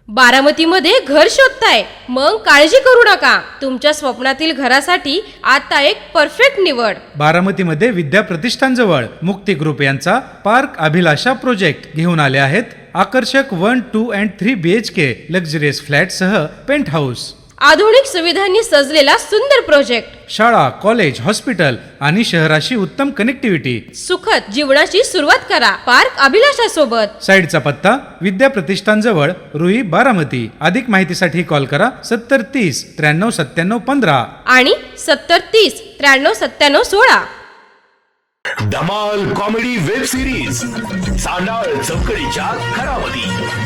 बारामतीमध्ये घर शोधताय? मग काळजी करू नका, तुमच्या स्वप्नातील घरासाठी आता एक परफेक्ट निवड. बारामतीमध्ये विद्या प्रतिष्ठानजवळ मुक्ती ग्रुप यांचा पार्क अभिलाषा प्रोजेक्ट घेऊन आले आहेत. आकर्षक 1, 2 and 3 BHK लक्झरियस फ्लॅट सह पेंट हाऊस. आधुनिक सुविधांनी सजलेला सुंदर प्रोजेक्ट. शाळा, कॉलेज, हॉस्पिटल आणि शहराशी उत्तम कनेक्टिव्हिटी. सुखद जीवनाची सुरुवात करा पार्क अभिलाषा सोबत. साईडचा पत्ता विद्या प्रतिष्ठानजवळ रुई, बारामती. अधिक माहितीसाठी कॉल करा 7030 93 97 15 आणि 7030 93 97 16. धमाल कॉमेडी वेब सिरीज सांडाळ चौकडीच्या घरामध्ये.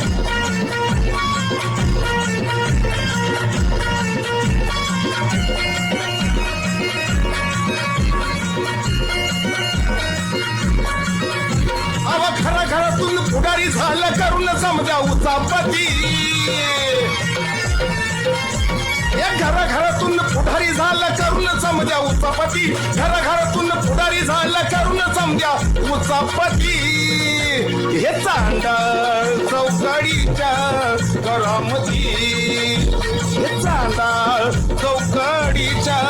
खरा घरातून पुढारी झालं करून समजा उचापती. घराघरातून पुढारी झालं करून समजा उचापती. घराघरातून पुढारी झालं करून समजा उचापती. हे चांडाळ चौकडीच्या घरामध्ये. हे चांडाळ चौकडीच्या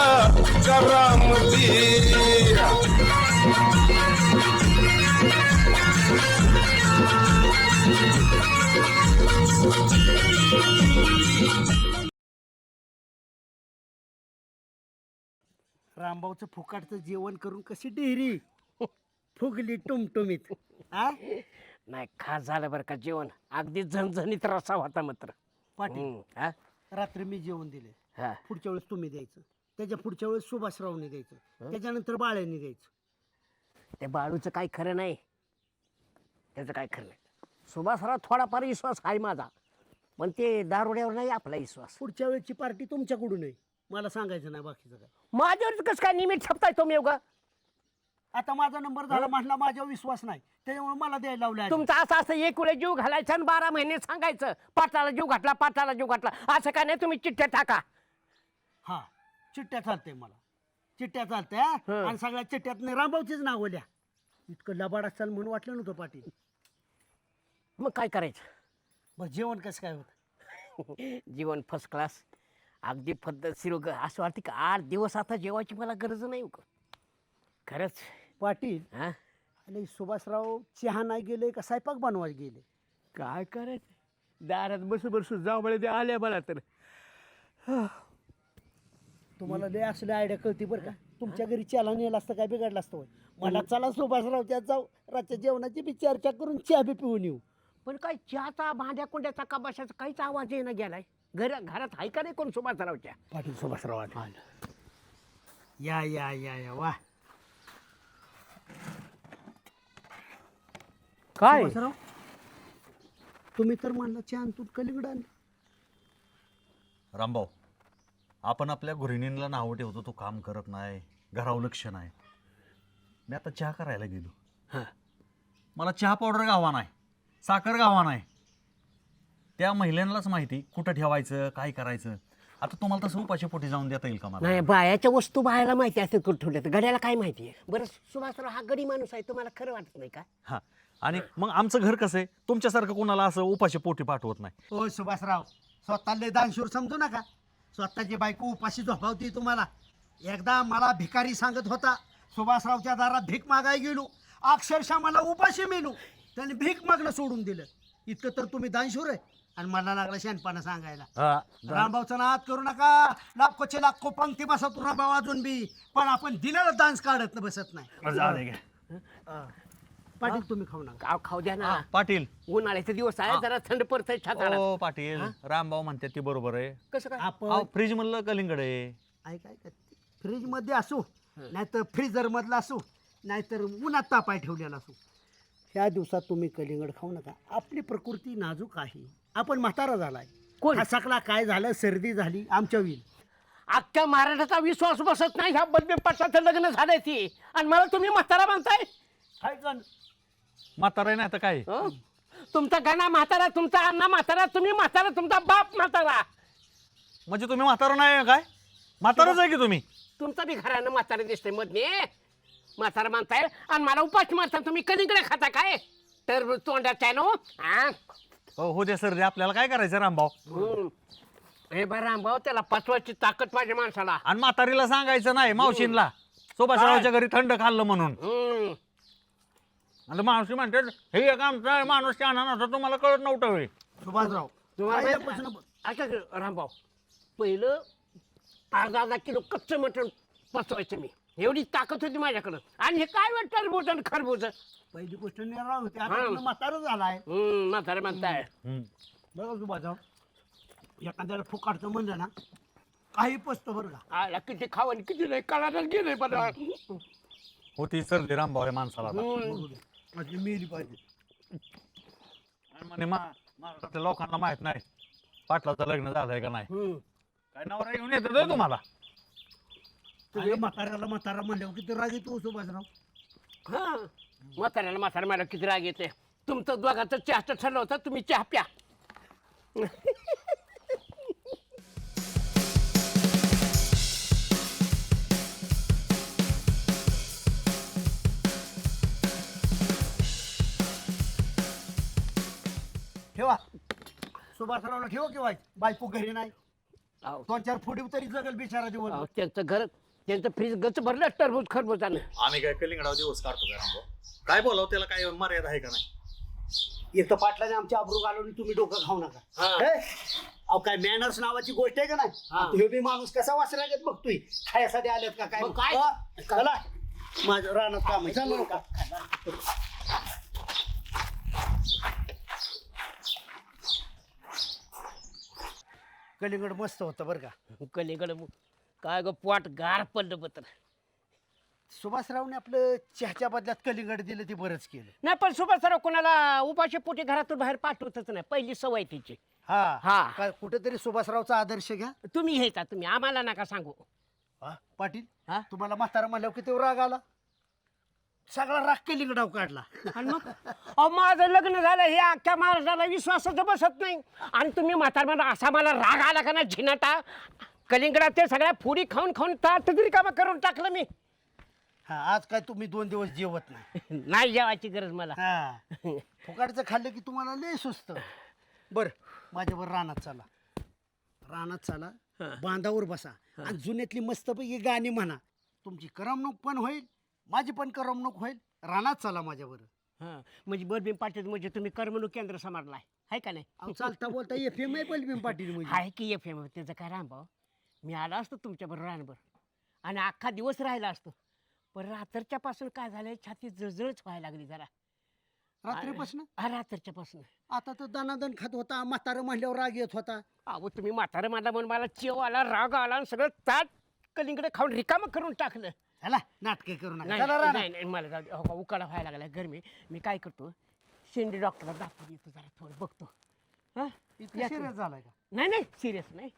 घरामध्ये. रामभाऊचं फुकाटचं जेवण करून कशी डेहरी फुगली टुमटुमीत. नाही खास झालं बरं का जेवण, अगदी झणझणीत रसा होता मात्र. पाटील रात्री मी जेवण दिले, हा. पुढच्या वेळेस तुम्ही द्यायचं, त्याच्या पुढच्या वेळेस सुभाषरावने द्यायचं, त्याच्यानंतर बाळ्यांनी द्यायचं. त्या बाळूचं काही खरं नाही, त्याचं काय खरं नाही. सुभासराव थोडाफार विश्वास आहे माझा, पण ते दारुड्यावर नाही आपला विश्वास. पुढच्या वेळची पार्टी तुमच्याकडून आहे, मला सांगायचं नाही बाकीचं काय. माझ्यावर कसं काय निमिट छपताय तुम्ही उगा? आता माझा नंबर झाला म्हटला, माझ्यावर विश्वास नाही त्याच्यामुळे मला द्यायला लावलं. तुमचं असं असं एक वेळे जीव घालायचा आणि 12 महिने सांगायचं पाटाला जीव घातला, पाटाला जीव घातला. असं काय नाही, तुम्ही चिठ्ठ्या टाका. हा चिठ्ठ्या चालते, मला चिठ्ठ्या चालते. आणि सगळ्या चिठ्ठ्यात रामभाऊचीच नाव लिहा. इतकं लबाड असाल म्हणून वाटलं नव्हतं पाटील. मग काय करायचं? बस जेवण कसं काय होतं? जीवन फर्स्ट क्लास, अगदी पद्धतशीर. असं वाटतं की 8 दिवस आता जेवायची मला गरज नाही खरंच. पाटील हा, आणि सुभाषराव चहा नाही गेले का स्वयंपाक बनवायला गेले? काय करायचं, दारात बसू जाऊ बळे आल्या मला तर. तुम्हाला लय असले आयडिया कळती बरं का. तुमच्या घरी चला नेला असतं काय बिघडलं असतं? मला चला सुभाषराव त्यात जाऊ, रातच्या जेवणाची बी चर्चा करून चहा बी पिऊन येऊ. पण काय चहाचा भांड्या कुंड्याचा कबाशाचा काहीच आवाज येणं गेलाय. घरात आहे का नाही कोण सुभाषरावच्या? पाटील सुभाषराव या या या या वा. काय सुभाषराव तुम्ही तर म्हणला चहा तू कलिंगड आणली. रामभाऊ, आपण आपल्या गृहिणींना नावं ठेवतो, तो काम करत नाही, घरावर लक्ष नाही. मी आता चहा करायला गेलो, मला चहा पावडर गावा नाही, साखर गावा नाही. त्या महिलांनाच माहिती कुठं ठेवायचं, काय करायचं. आता तुम्हाला तसं उपाशी पोटी जाऊन देता येईल का मला? नाही, बायाच्या वस्तू बायाला माहिती असते कुठं ठेवल्या, तर गड्याला काय माहिती आहे? बरं सुभाषराव हा गडी माणूस आहे, तुम्हाला खरं वाटत नाही का? हा, आणि मग आमचं घर कसं आहे, तुमच्यासारखं कोणाला असं उपाशी पोटी पाठवत नाही. हो सुभाषराव, स्वतःला दानशूर समजू नका. स्वतःची बायको उपाशी झोपावती तुम्हाला. एकदा मला भिकारी सांगत होता, सुभाषरावच्या दारात भीक मागाय गेलो, अक्षरशः मला उपाशी मेलो, त्याने भीक मागणं सोडून दिलं. इतकं तर तुम्ही दानशूर आहे आणि मला लागला शहाणपणा सांगायला. रामभाऊचा नाद करू नका. लाखोचे लाखो पंक्ती बसा तू रामभाऊ अजून बी, पण आपण दिलेला दान्स काढत बसत नाही. पाटील तुम्ही खाऊ नका. खाऊ द्या ना. पाटील, उन्हाळ्याचे दिवस आहे, जरा थंड पडतंय छाताला. ओ पाटील, रामभाऊ म्हणते ती बरोबर आहे. कसं काय? आपण फ्रीज मधलं कलिंगड आहे. ऐकाय का, फ्रीज मध्ये असू नाहीतर फ्रीजर मधला असू नाहीतर उन्हात तापाय ठेवलेला असू, ह्या दिवसात तुम्ही कलिंगड खाऊ नका. आपली प्रकृती नाजूक आहे, आपण म्हातारा झालाय. कोण? सकला काय झालं, सर्दी झाली आमच्या होईल. अख्ख्या महाराष्ट्राचा विश्वास बसत नाही ह्या बदबीपाटाचं लग्न झालंय ती, आणि मला तुम्ही म्हातारा म्हणताय. म्हातारा नाही तर काय? तुमचा गाणा म्हातारा, तुमचा अण्णा म्हातारा, तुम्ही म्हातारा, तुमचा बाप म्हातारा. म्हणजे तुम्ही म्हातारा नाही काय? म्हाताराच आहे की तुम्ही? तुमचा बी घरानं म्हातारा दिसतंय मध्ये म्हातारा म्हणताय, आणि मला उपाशी मारता तुम्ही. कलिंगड खाता काय? तर तोंडात आहे ना. हो दे सर दे, आपल्याला काय करायचं रामभाऊ? हे बरं रामभाऊ, त्याला पचवायची ताकद पाहिजे माणसाला. आणि म्हातारीला सांगायचं नाही मावशींला सुभाषरावच्या घरी थंड खाल्लं म्हणून. आणि मावशी म्हणते हे एक आमचा माणूस शहाणा नव्हता, तुम्हाला कळत नव्हतं होय. सुभाषराव तुम्हाला पहिल्यापासून आता रामभाऊ, पहिलं अर्धा किलो कच्चं मटण पचवायचं मी, एवढी ताकद होती माझ्याकडं. आणि हे काय वाटतं टरबूज आणि खरबूज? पहिली गोष्ट निराळ होती, आता तुम्ही म्हातारा झालाय. म्हातारे म्हणताय. बघा सुभाषराव, एखाद्याला फुकाटचं म्हणलं ना काही पचतो बरं का. आला किती खावं आणि किती नाही कळायला गेलंय बरं. होती सर्दी रामभाऊ या माणसाला आता. अशी मेली पाहिजे. आणि म्हणे महाराष्ट्रातल्या लोकांना माहित नाही पाटलाचं लग्न झालंय का नाही. काय नवरा घेऊन येतो होय तुम्हाला? अरे म्हाताऱ्याला म्हातारा म्हणल्यावर किती राग येतो सुभाषराव. हा, म्हाताऱ्याला म्हातारा मला किती राग येते. तुमचं दोघांचं चहाचं ठरलं होतं, तुम्ही चहा प्या. ठेवा सुभाषरावला ठेवा किंवा बायको घरी नाही. अहो, 2-4 फुटी तरी जगल बिचारा दिवस. अहो, त्यांचं घर, त्यांचं फ्रीज गच भरलं टरबूज खरबूजानं. आम्ही काय कलिंगडाव दिवस काढतो काय रामभाऊ? काय बोलाव त्याला काय मर्यादा आहे का नाही? एक तर पाटलाने आमच्या अब्रू घालून तुम्ही डोकं खाऊ नका. हा. हे? अहो काय मॅनर्स नावाची गोष्ट आहे का नाही. हा. हे बी माणूस कसा वासरा घेत बघतोय, खायासाठी आलेत का काय? मग काय? चला माझं रानात काम आहे. चला का कलिंगड मस्त होतं बरं का. कलीकडं काय ग पोट गार पडलं बतर. सुभाषरावने आपलं चहाच्या बदल्यात कलिंगड दिलं ते बरंच केलं. नाही पण सुभाषराव कोणाला उपाशी पोटी घरातून बाहेर पाठवतच नाही, पहिली सवय तिची. हा हा. काय कुठेतरी सुभाषरावचा आदर्श घ्या. तुम्ही घ्यायचा, तुम्ही आम्हाला नका सांगू. पाटील हा? तुम्हाला म्हातारा म्हणल्यावर किती राग आला. सगळा राग कलिंगडाव काढला. आणि मग अहो माझं लग्न झालं हे अख्ख्या महाराष्ट्राला विश्वासच बसत नाही. आणि तुम्ही म्हातारपणा असा मला राग आला का ना झिनाटा. कलिंगडात ते सगळ्या फुडी खाऊन खाऊन ताट तरी कामं करून टाकलं मी. हा आज काय तुम्ही 2 दिवस जेवत नाही. नाही जेवायची गरज मला. हा फुकाटचं खाल्लं की तुम्हाला लय सुस्त. बर माझ्यावर रानात चाला. रानात चाला, बांधावर बसा आणि जुन्यातली मस्तपैकी गाणी म्हणा. तुमची करमणूक पण होईल, माझी पण करमणूक होईल. रानात चाला माझ्यावर. हां, म्हणजे बलबीम पाटील म्हणजे तुम्ही करमणूक केंद्र समारलाय आहे का नाही? अहो चालता बोलता FM आहे बलबीम पाटील म्हणजे. आहे की FM त्याचं काय रामभाऊ, मी आला असतो तुमच्याबरोबर रानभर आणि अख्खा दिवस राहिला असतो. पण रात्रीच्या पासून काय झालंय, छाती जळजळच व्हायला लागली जरा. रात्रीपासून रात्रीच्या पासून. आता तर दनादन खात होता, म्हातारं म्हणल्यावर राग येत होता. अहो तुम्ही म्हातारं मला म्हणून मला चिव आला, राग आला आणि सगळं ताट कलिंगडे खाऊन रिकामं करून टाकलं. चला नाटके करू नका. नाही चला रानात. नाही नाही, मला जाऊ दे. हो का, उकाळा व्हायला लागला गरमी. मी काय करतो, शेंडी डॉक्टरला दाखवून येतो, जरा थोडं बघतो. हां इतकं serious झालाय का? नाही नाही सिरियस नाही,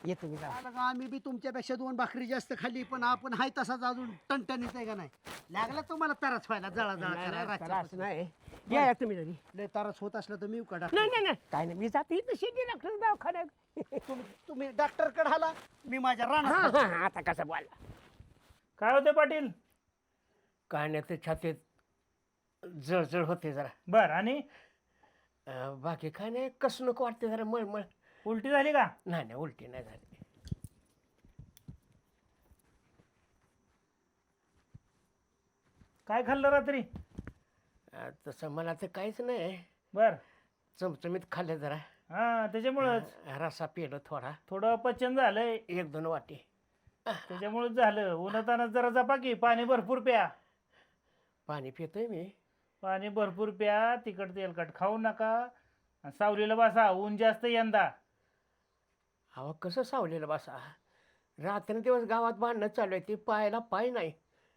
येतो मी जरा. आला का, आम्ही बी तुमच्यापेक्षा 2 भाकरी जास्त खाल्ली, पण आपण हाय तसाच अजून टणटणीत आहे का नाही. लागला तुम्हाला तरच व्हायला जळा जळा नाही, करायला नाही, रातच्या त्रास नाही. या तुम्ही जरी. लय तारच होत असलं तर मी येऊ का नाही डॉक्टर? नाही नाही, काय नाही, मी जाते इथं शेंडी डॉक्टर दवाखान्यात. तुम्ही डॉक्टरकडे आला, मी माझ्या हां रानात. हां, आता कसं बोलला. काय होते पाटील? काय नाही, ते छातीत जळजळ होते जरा. बर, आणि बाकी काय नाही, कसं नको वाटते जरा, मळमळ. उलटी झाली का? नाही नाही, उलटी नाही झाली. काय खाल्लं रात्री? तसं मला तर काहीच नाही, बर, चमचमीत खाल्ले जरा. हा त्याच्यामुळंच रसा पिलो थोडा, थोडं पचन झालंय, 1-2 वाटी. त्याच्यामुळेच झालं. उन्हातानाच जरा जपा की, पाणी भरपूर प्या. पाणी पितोय मी. पाणी भरपूर प्या, तिखट तेलकट खाऊ नका. आणि सावलीला बसा, ऊन जास्त यंदा. अहो कसं सावलेलं बसा, रात्रंदिवस गावात भांडणं चालू आहे, ते पायाला पाय नाही.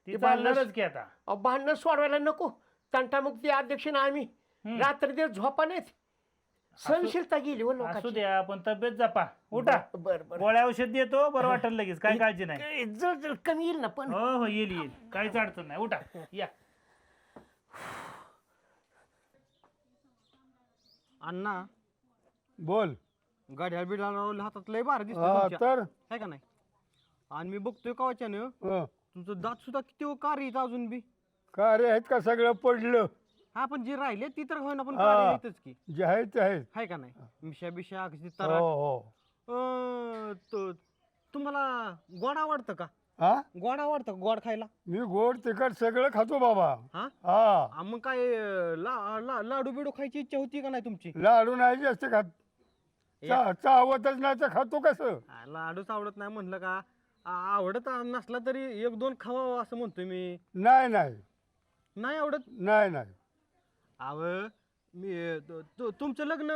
ती चालणारच की आता. अहो भांडणं सोडवायला नको. तंटामुक्ती अध्यक्ष ना आम्ही, रात्रंदिवस झोपा नाहीत. सहनशीलता गेली हो असू लोकांची. द्या, पण तब्येत जपा. उठा, बरं बरं. गोळ्या औषध देतो, बरं वाटेल लगेच, काय काळजी नाही. जळ कमी येईल ना पण. हो हो, येईल येईल, काहीच अडचण नाही. उठा, या. अण्णा बोल. गाड्या बिडाला हातात लय भारी हा, दिसतो तर आहे का नाही. आणि मी बघतोय कवाच्यानं हं. तुमचं दात सुद्धा किती कार्य आहेत अजून बी. का रे आहेत का सगळं पडलं? हा पण जी राहिले ती तर होईना पण हा. काढायला येतच की जे आहे ते आहे. हाय का नाही मिशा बिशा अगदी हो तर हो. तुम्हाला गोड आवडतं का हा गोड आवडतं का? गोड खायला मी गोड तिखट सगळं खातो बाबा. हा हा मग काय लाडू बिडू खायची इच्छा होती का नाही तुमची लाडू नाही जास्त खात. चावतच नाही तर खातो कसं. लाडूच आवडत नाही म्हणलं का आवडत नसला तरी एक दोन खावा असं म्हणतोय मी नाही नाही नाही आवडत नाही नाही. अव मी तुमचं लग्न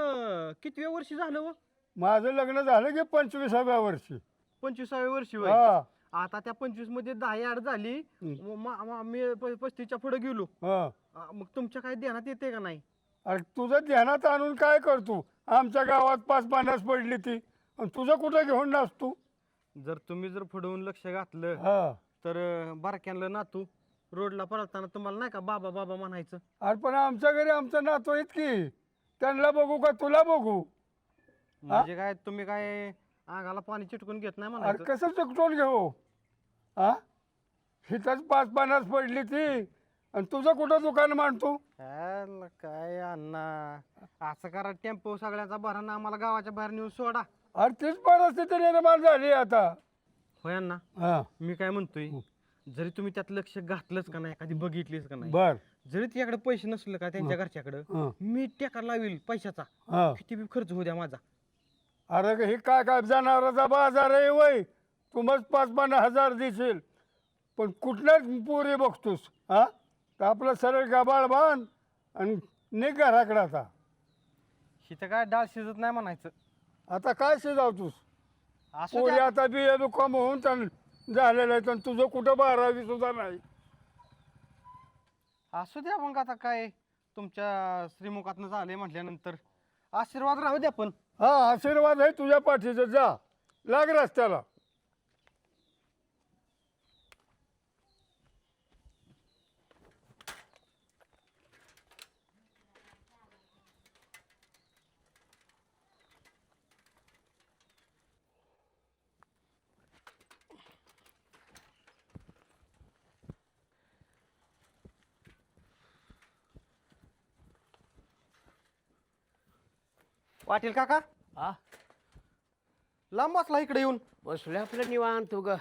किती वर्षी झालं व माझं लग्न झालं की 25व्या वर्षी. 25व्या वर्षी वय हा आता त्या 25 मध्ये 10 आड झाली मी 35च्या पुढे गेलो हा. मग तुमच्या काय ध्यानात येते का नाही अरे तुझं ध्यानात आणून काय करतो. आमच्या गावात 5-50 पडली ती आणि तुझं कुठं घेऊन नाचतो. जर तुम्ही जर पुढवून लक्ष घातलं हा तर बारक्यांना नातू रोडला पळताना तुम्हाला नाही का बाबा बाबा म्हणायचं अरे पण आमच्या घरी आमचं नातो आहेत की. त्यांना बघू का तुला बघू. म्हणजे काय तुम्ही काय अंगाला पाणी चिटकून घेत नाही अरे म्हणायचं कसं चुकटून घेऊ. हा हिथंच 5-50 पडली ती आणि तुझं कुठं दुकान मांडतो. काय अण्णा असं करा टेम्पो सगळ्याचा भरणा आम्हाला गावाच्या बाहेर नेऊन सोडा अरे तीच परिस्थिती निर्माण झाली आता. होय अण्णा हा मी काय म्हणतोय जरी तुम्ही त्यात लक्ष घातलंच का नाही कधी बघितलीच का नाही बर जरी तिच्याकडे पैसे नसले का त्यांच्या घरच्याकडं हं. मी टेका लावील पैशाचा हा किती बी खर्च होऊ द्या माझा अरे हे काय जनावराचा बाजार आहे वय. तू मग 5-50 हजार देशील पण कुठल्याच पोरी बघतोस. हा तर आपलं सरळ गाबाळ बांध आणि निघ घराकडे आता. हिथं काय डाळ शिजत नाही म्हणायचं आता काय शिजावतोस. असं पोरी द्या. आता BA-BCom होऊन झालेलं आहे. तर तुझं कुठं 12वी सुद्धा नाही. असू द्या मग आता काय तुमच्या श्रीमुखातनं झालंय म्हटल्यानंतर आशीर्वाद राहू द्या पण हा आशीर्वाद आहे तुझ्या पाठीचा. जा लाग रस्त्याला. पाटील काका हा लांब बसला इकडे येऊन बसले आपलं निवांत तू ग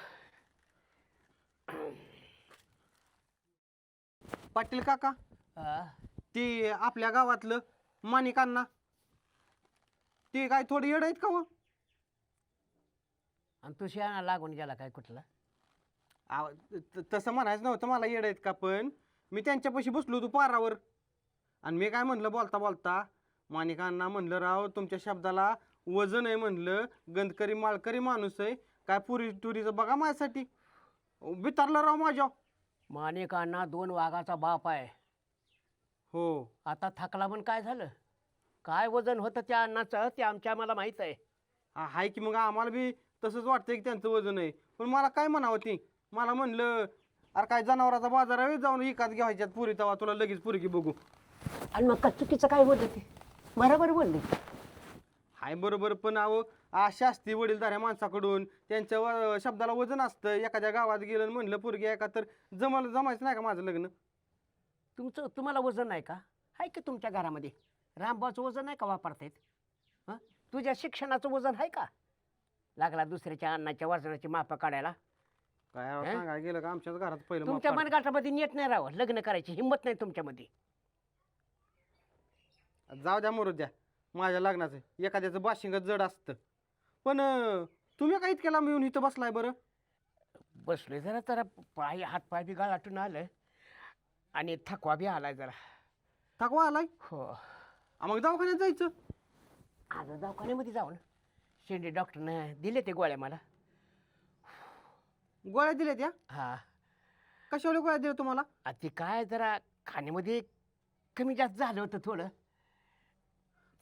पाटील काका ती आपल्या गावातलं माणिकांना ती काय थोडी येड आहेत का हो आणि तू शहाणा लागून गेला काय कुठला तसं म्हणायचं नव्हतं मला येड आहेत का पण मी त्यांच्यापाशी बसलो होतो पारावर आणि मी काय म्हणलं बोलता बोलता माणिकांना म्हणलं राव तुमच्या शब्दाला वजन आहे म्हणलं गंधकरी माळकरी माणूस आहे काय पुरी टुरीचं बघा माझ्यासाठी बितारलं राव माझ्या माणिकांना 2 वाघाचा बाप आहे हो आता थकला पण काय झालं काय वजन होतं त्या अन्नाचं ते आम्हाला माहीत आहे हाय की मग आम्हाला बी तसंच वाटतंय की त्यांचं वजन आहे पण मला काय म्हणावं ती मला म्हणलं अरे काय जनावराचा बाजार आहे जाऊन एकात घ्यायच्यात पुरी तेव्हा तुला लगेच पुरी की बघू आणि मग चुकीचं काय बोललं ते बरोबर बोलले हाय बरोबर पण अहो आशा असते वडीलधाऱ्या माणसाकडून त्यांच्या शब्दाला वजन असतं एखाद्या गावात गेलं आणि म्हणलं पोरगी एका तर जमायचं नाही का माझं लग्न तुम्हाला वजन नाही का आहे की तुमच्या घरामध्ये रामभाऊचं वजन नाही का वापरतायत हां तुझ्या शिक्षणाचं वजन आहे का लागला दुसऱ्याच्या अन्नाच्या वजनाची मापं काढायला काय राव सांगायला गेलं का आमच्याच घरात पहिलं माप तुमच्या काढ. मनगाठामध्ये नीट नाही राहावं लग्न करायची हिंमत नाही तुमच्यामध्ये जाऊ द्या मरू द्या माझ्या लग्नाचं एखाद्याचं बाशिंगच जड असतं पण तुम्ही काय इतक्याला मिळून इथं बसलाय बरं बसलोय जरा हात पाय बी गाळाटून आलं आणि थकवा बी आलाय जरा थकवा आलाय हो मग दवाखान्यात जायचं आज दवाखान्यामध्ये जाऊन शेंडी डॉक्टरनं दिले ते गोळ्या मला गोळ्या दिल्या त्या हा कशाला गोळ्या दिल्या तुम्हाला ते काय जरा खाण्यामध्ये कमी जास्त झालं होतं थोडं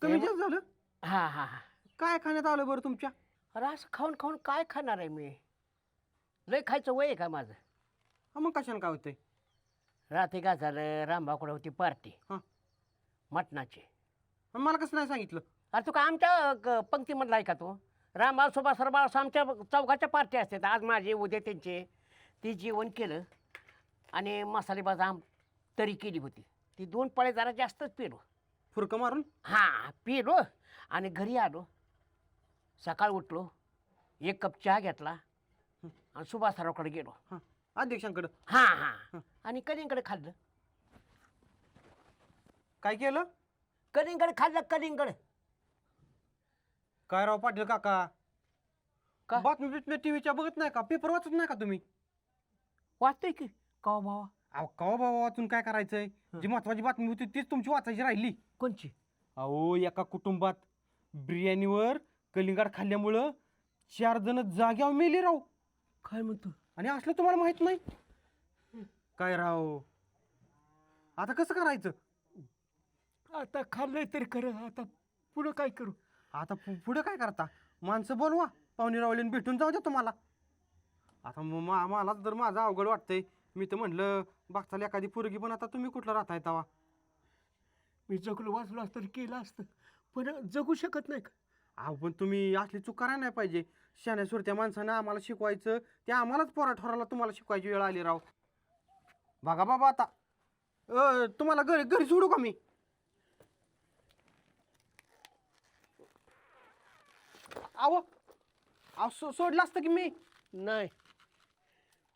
कमी जास्त झालं हा हा हा काय खाण्यात आलं बरं तुमच्या अरे असं खाऊन खाऊन काय खाणार आहे मी लय खायचं वय आहे का माझं मग कशाने काय होतंय रात्री काय झालं रामभाऊकडे होती पार्टी हां मटणाची मला कसं नाही सांगितलं अरे तू का आमच्या पंक्तीमधला आहे का तू रामभाऊ सुभाष सरबाळ आमच्या चौघाच्या पार्टी असतात आज माझे उद्या त्यांचे ती जेवण केलं आणि मसाले बदाम तरी केली होती ती 2 पळे जरा जास्तच पिलो. फुरकं मारून हा पिलो आणि घरी आलो. सकाळ उठलो, 1 कप चहा घेतला आणि सुभासरावकडे गेलो. हां अध्यक्षांकडं हा हा आणि कलिंगड खाल्लं. काय केलं? कलिंगड खाल्लं, कलिंगड. काय राव पाटील काका, का? बातमी बितमी टीव्हीच्या बघत नाही का? पेपर वाचत नाही का तुम्ही? वाचतोय की का भावा? अहो कवा बाबा वाचून काय करायचंय? जी महत्वाची बातमी होती तीच तुमची वाचायची राहिली. कोणची? अहो एका कुटुंबात बिर्याणीवर कलिंगड खाल्ल्यामुळं 4 जण जाग्यावर मेली राव. काय म्हणतो? आणि असलं तुम्हाला माहित नाही? काय राव, आता कसं करायचं? आता खाल्लंय तर खरं, आता पुढं काय करू? आता पुढे काय करता? माणसं बोलवा, पाहुणे रावळीने भेटून जाऊ द्या तुम्हाला. आता मला जर माझं अवघड वाटतंय. मी तर म्हणलं बघताल एखादी पोरगी, पण आता तुम्ही कुठलं राहताय तवा? मी जगलो वाचलो असतं तर केलं असतं, पण जगू शकत नाही का? अहो पण तुम्ही असली चूक करायला नाही पाहिजे. शाण्या सुरत्या माणसानं आम्हाला शिकवायचं, ते आम्हालाच पोरा ठोराला तुम्हाला शिकवायची वेळ आली राव. बघा बाबा आता तुम्हाला घरी सोडू का मी? अहो सोडलं असतं की मी. नाही,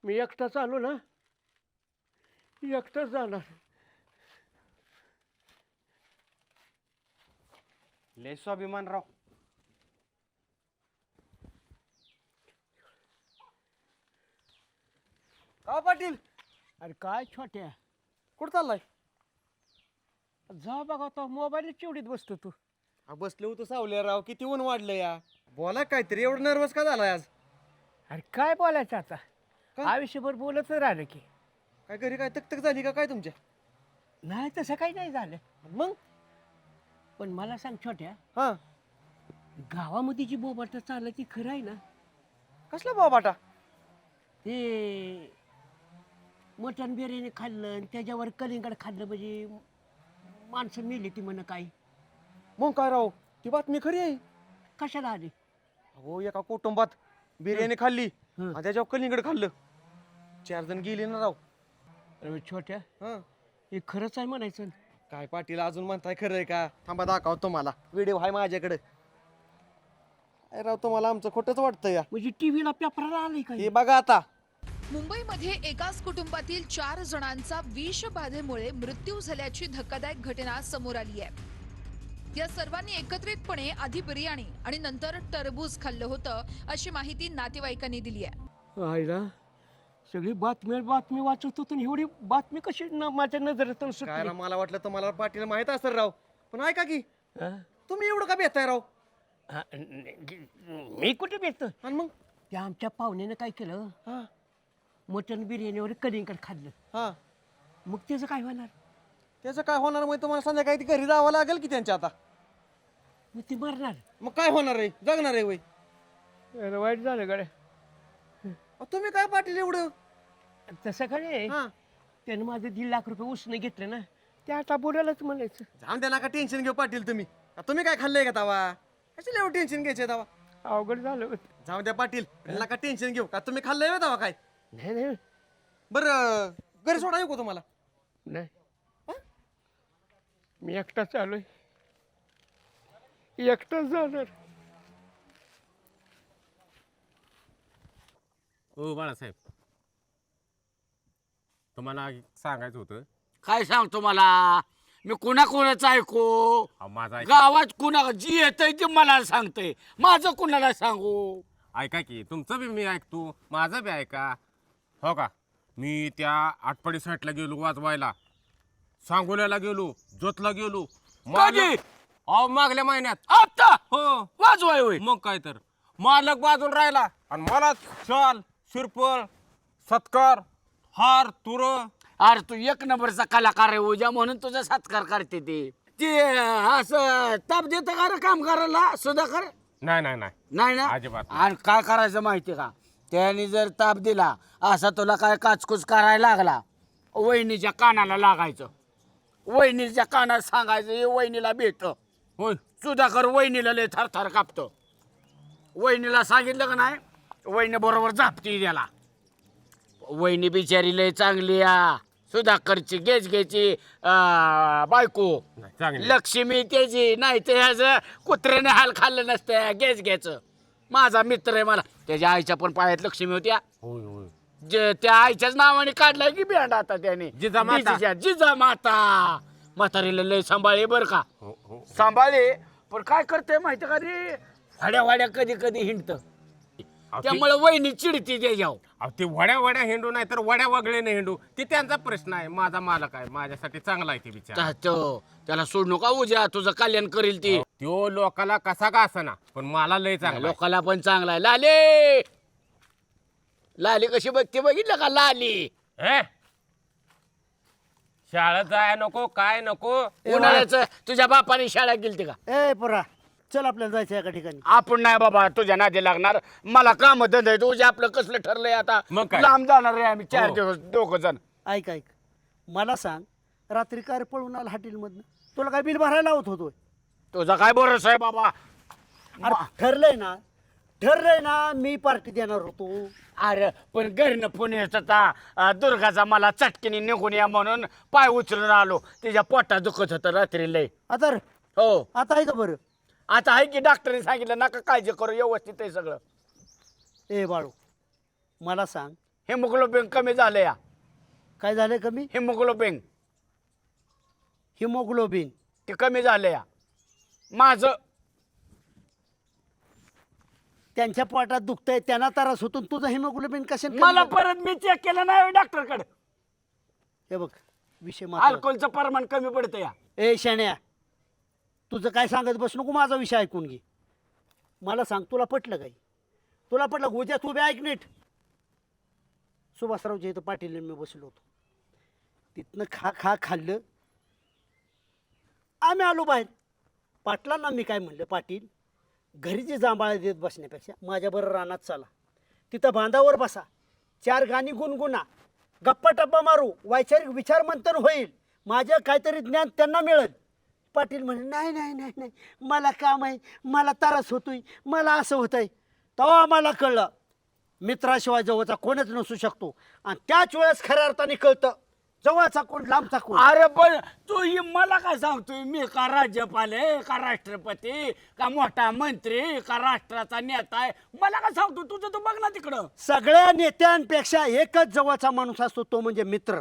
मी एकटाच आलो ना, एकटाच जाणार. लय स्वाभिमान राव. का पाटील, अरे काय छोट्या, कुठं चाललाय? जा बघा तो मोबाईल चिवडीत बसतो तू. बसले होतो सावल्या राव, किती ऊन वाढलं या. बोला काहीतरी, एवढं नर्वस का झालाय आज? अरे काय बोलायचं आता, का? आयुष्यभर बोलत राहिलं की. काय घरी काय तक झाली का काय तुमच्या? नाही तसं काही नाही झालं, मग पण मला सांग छोट्या, हा गावामध्ये जी बोबाटा चाललं ती खरं आहे ना? कसला बाबाटा? ते मटण बिर्याणी खाल्लं आणि त्याच्यावर कलिंगड खाल्लं म्हणजे माणसं मेली ती म्हण काय. मग काय राव, ती बातमी खरी आहे. कशाला आली? हो एका कुटुंबात बिर्याणी खाल्ली हं. आणि त्याच्यावर कलिंगड खाल्लं, 4 जण गेले ना राव. अरे छोट्या, हा हे खरंच आहे म्हणायचं. काय पाटील अजून म्हणताय खरं आहे का? थांबा दाखव तुम्हाला, व्हिडिओ आहे माझ्याकडे. काय राव तुम्हाला आमचं खोटंच वाटतं या? म्हणजे टीव्हीला पेपरला आलंय का? हे बघा आता. मुंबईमध्ये एकाच कुटुंबातील 4 जणांचा विषबाधेमुळे मृत्यू झाल्याची धक्कादायक घटना समोर आली आहे. या सर्वांनी एकत्रितपणे आधी बिर्याणी आणि नंतर टरबूज खाल्लं होतं, अशी माहिती नातेवाईकांनी दिली आहे. आईला सगळी बातमी वाचत होतो आणि एवढी बातमी कशी माझ्या नजरेतून काय सुटली? राव, मला वाटलं तुम्हाला पाटील माहित असेल राव, पण ऐका की हा? तुम्ही एवढं का भेटताय राव? हा, मी कुठे भेटतो? आणि मग त्या आमच्या पाहुण्यानं काय केलं, हा मटण बिर्याणीवर कलिंगड खाल्लं. हा मग त्याचं काय होणार? त्याचं काय होणार? मग तुम्हाला संध्याकाळी ती घरी जावं लागेल की त्यांच्या आता. मग ती मरणार. मग काय होणार आहे? जगणार आहे वय? अरे वाईट झालं गड्या. तुम्ही काय पाटील एवढं? तसं काय हा त्यानं माझं 1.5 लाख रुपये उसने घेतले ना, ते आता बोलायलाच म्हणायचं. जाऊन द्या, नका टेन्शन घेऊ पाटील तुम्ही. तुम्ही काय खाल्लंय का तवा? कशाला एवढं टेन्शन घ्यायचं तवा? अवघड झालं होतं. जाऊन द्या पाटील, नका टेन्शन घेऊ. का तुम्ही खाल्लंय का तवा काय? नाही बरं घरी सोडा येऊ का तुम्हाला? नाही, मी एकटाच आलोय, एकटाच जाणार. हो बाळासाहेब, तुम्हाला सांगायचं होतं. काय सांगतो मला? मी कोणाकोणाचं ऐकू? अहो, माझा गावात कुणा जी येतंय ते मला सांगतंय, माझं कुणाला सांगू? ऐका की, तुमचं बी मी ऐकतो, माझं बी ऐका. हो का, मी त्या आटपाडी साईडला गेलो वाजवायला, सांगोल्याला गेलो, जोतला गेलो. कधी? अहो मागल्या महिन्यात. आता हो वाजवाय होय? मग काय तर, मालक बाजून राहिला आणि मला शाल, शिरपळ, सत्कार, हार, तुर. अरे तू 1 नंबरचा कलाकार आहे उद्या, म्हणून तुझा सत्कार करते ते असं ताप देतं का रे काम करायला सुद्धा कर? नाही नाही नाही, नाही ना अजिबात नाही. आणि काय करायचं माहिती का, त्याने जर ताप दिला असा तुला काय काचकूच करायला लागला, वहिनीच्या कानाला लागायचं, वहिनीच्या कानात सांगायचं हे वहिनीला भेट. होय सुधाकर वहिनीला लय थरथर कापतो. वहिनीला सांगितलं का नाही, वहिनी बरोबर झापती त्याला. वहिनी बिचारी लय चांगली या, सुधाकरची गेजगेची बायको नाही, चांगली. लक्ष्मी त्याची नाही ते ह्याचं कुत्र्याने हाल खाल्लं नसतं गेजगेचं. माझा मित्र आहे, मला त्याच्या आईच्या पण पायात लक्ष्मी होत्या. होय होय. त्या आईच्याच नावाने काढलाय की बँड आता त्याने जिजामाता. जिजामाता म्हातारीला लय सांभाळे बर का. हो हो. सांभाळे पण काय करते माहिती का रे, वाड्या वाड्या कधी कधी हिंडत, त्यामुळे वहिनी चिडती त्याच्यावर. अहो ते वड्या वड्या हिंडू नाही तर वड्या वगळेने हिंडू, ते त्यांचा प्रश्न आहे. माझा मालक आहे, माझ्यासाठी चांगला आहे ते विचार. त्याला सोड नका उद्या तुझं कल्याण करील ती. तो लोकाला कसा का असेना पण मला लय चांगला आहे. लोकाला पण चांगला आहे. लाली लाली कशी बघते बघितलं का लाली. हे? शाळेत जाय नको काय नको. उन्हाळ्याचं तुझ्या बापाने शाळा गेलती का. ए पोरा चल आपल्याला जायचं एका ठिकाणी. आपण नाही बाबा तुझ्या नादी लागणार, मला काम धंदा तुझ्या आपलं कसलं ठरलंय आता. मग काय? लांब जाणार आहे आम्ही 4 हो. दिवस दोघं जण. ऐक ऐक मला सांग, रात्री कार पळून आला हॉटेलमधनं, तुला काय बिल भरायला लावत होतो? तुझा काय भरोसा आहे बाबा. अरे ठरलंय ना मी पार्टी देणार होतो. अरे पण घरनं फोन येत होता, दुर्गाचा मला चटकीने निघून या म्हणून पाय उचलून आलो. तिच्या पोटात दुखत होतं रात्री लय. आता हो आता आहे का बरं? आता आहे की डॉक्टरने सांगितलं नका काळजी करू, व्यवस्थित आहे सगळं. ए बाळू मला सांग, हिमोग्लोबिन कमी झालं या. काय झालंय कमी? हिमोग्लोबिन हिमोग्लोबिन ते कमी झालं या माझं. त्यांच्या पोटात दुखतंय, त्यांना त्रास होतो, तुझं हिमोग्लोबिन कशाने कमी मला झालं? परत मी चेक केलं नाही डॉक्टरकडे. हे बघ विषय महत्त्वाचा. अल्कोहोलचं प्रमाण कमी पडतं या. ए शाण्या तुझं काय सांगत बस नको, माझा विषय ऐकून घे. मला सांग तुला पटलं काही? तुला पटलं? उद्या तू बी ऐक नीट. सुभाषरावच्या इथं पाटील मी बसलो होतो, तिथनं खाल्लं, आम्ही आलो बाहेर. पाटलांना मी काय म्हणलं, पाटील घरी जे जांभाळा देत बसण्यापेक्षा माझ्याबरोबर रानात चाला, तिथं बांधावर बसा, 4 गाणी गुणगुणा, गप्पा टप्पा मारू, वैचारिक विचार मंथन होईल, माझं काहीतरी ज्ञान त्यांना मिळेल. पाटील म्हणे नाही नाही नाही नाही मला काम आहे, मला त्रास होतोय, मला असं होतंय. तेव्हा आम्हाला कळलं मित्राशिवाय जवळचा कोणच नसू शकतो, आणि त्याच वेळेस खऱ्या अर्थाने कळतं जवळचा कोण लांबचा कोण. अरे पण तू ही मला काय सांगतोय, मी का राज्यपाल आहे का राष्ट्रपती का मोठा मंत्री का राष्ट्राचा नेता आहे, मला काय सांगतो. तुझं तू बघ ना तिकडं. सगळ्या नेत्यांपेक्षा एकच जवळचा माणूस असतो, तो म्हणजे मित्र.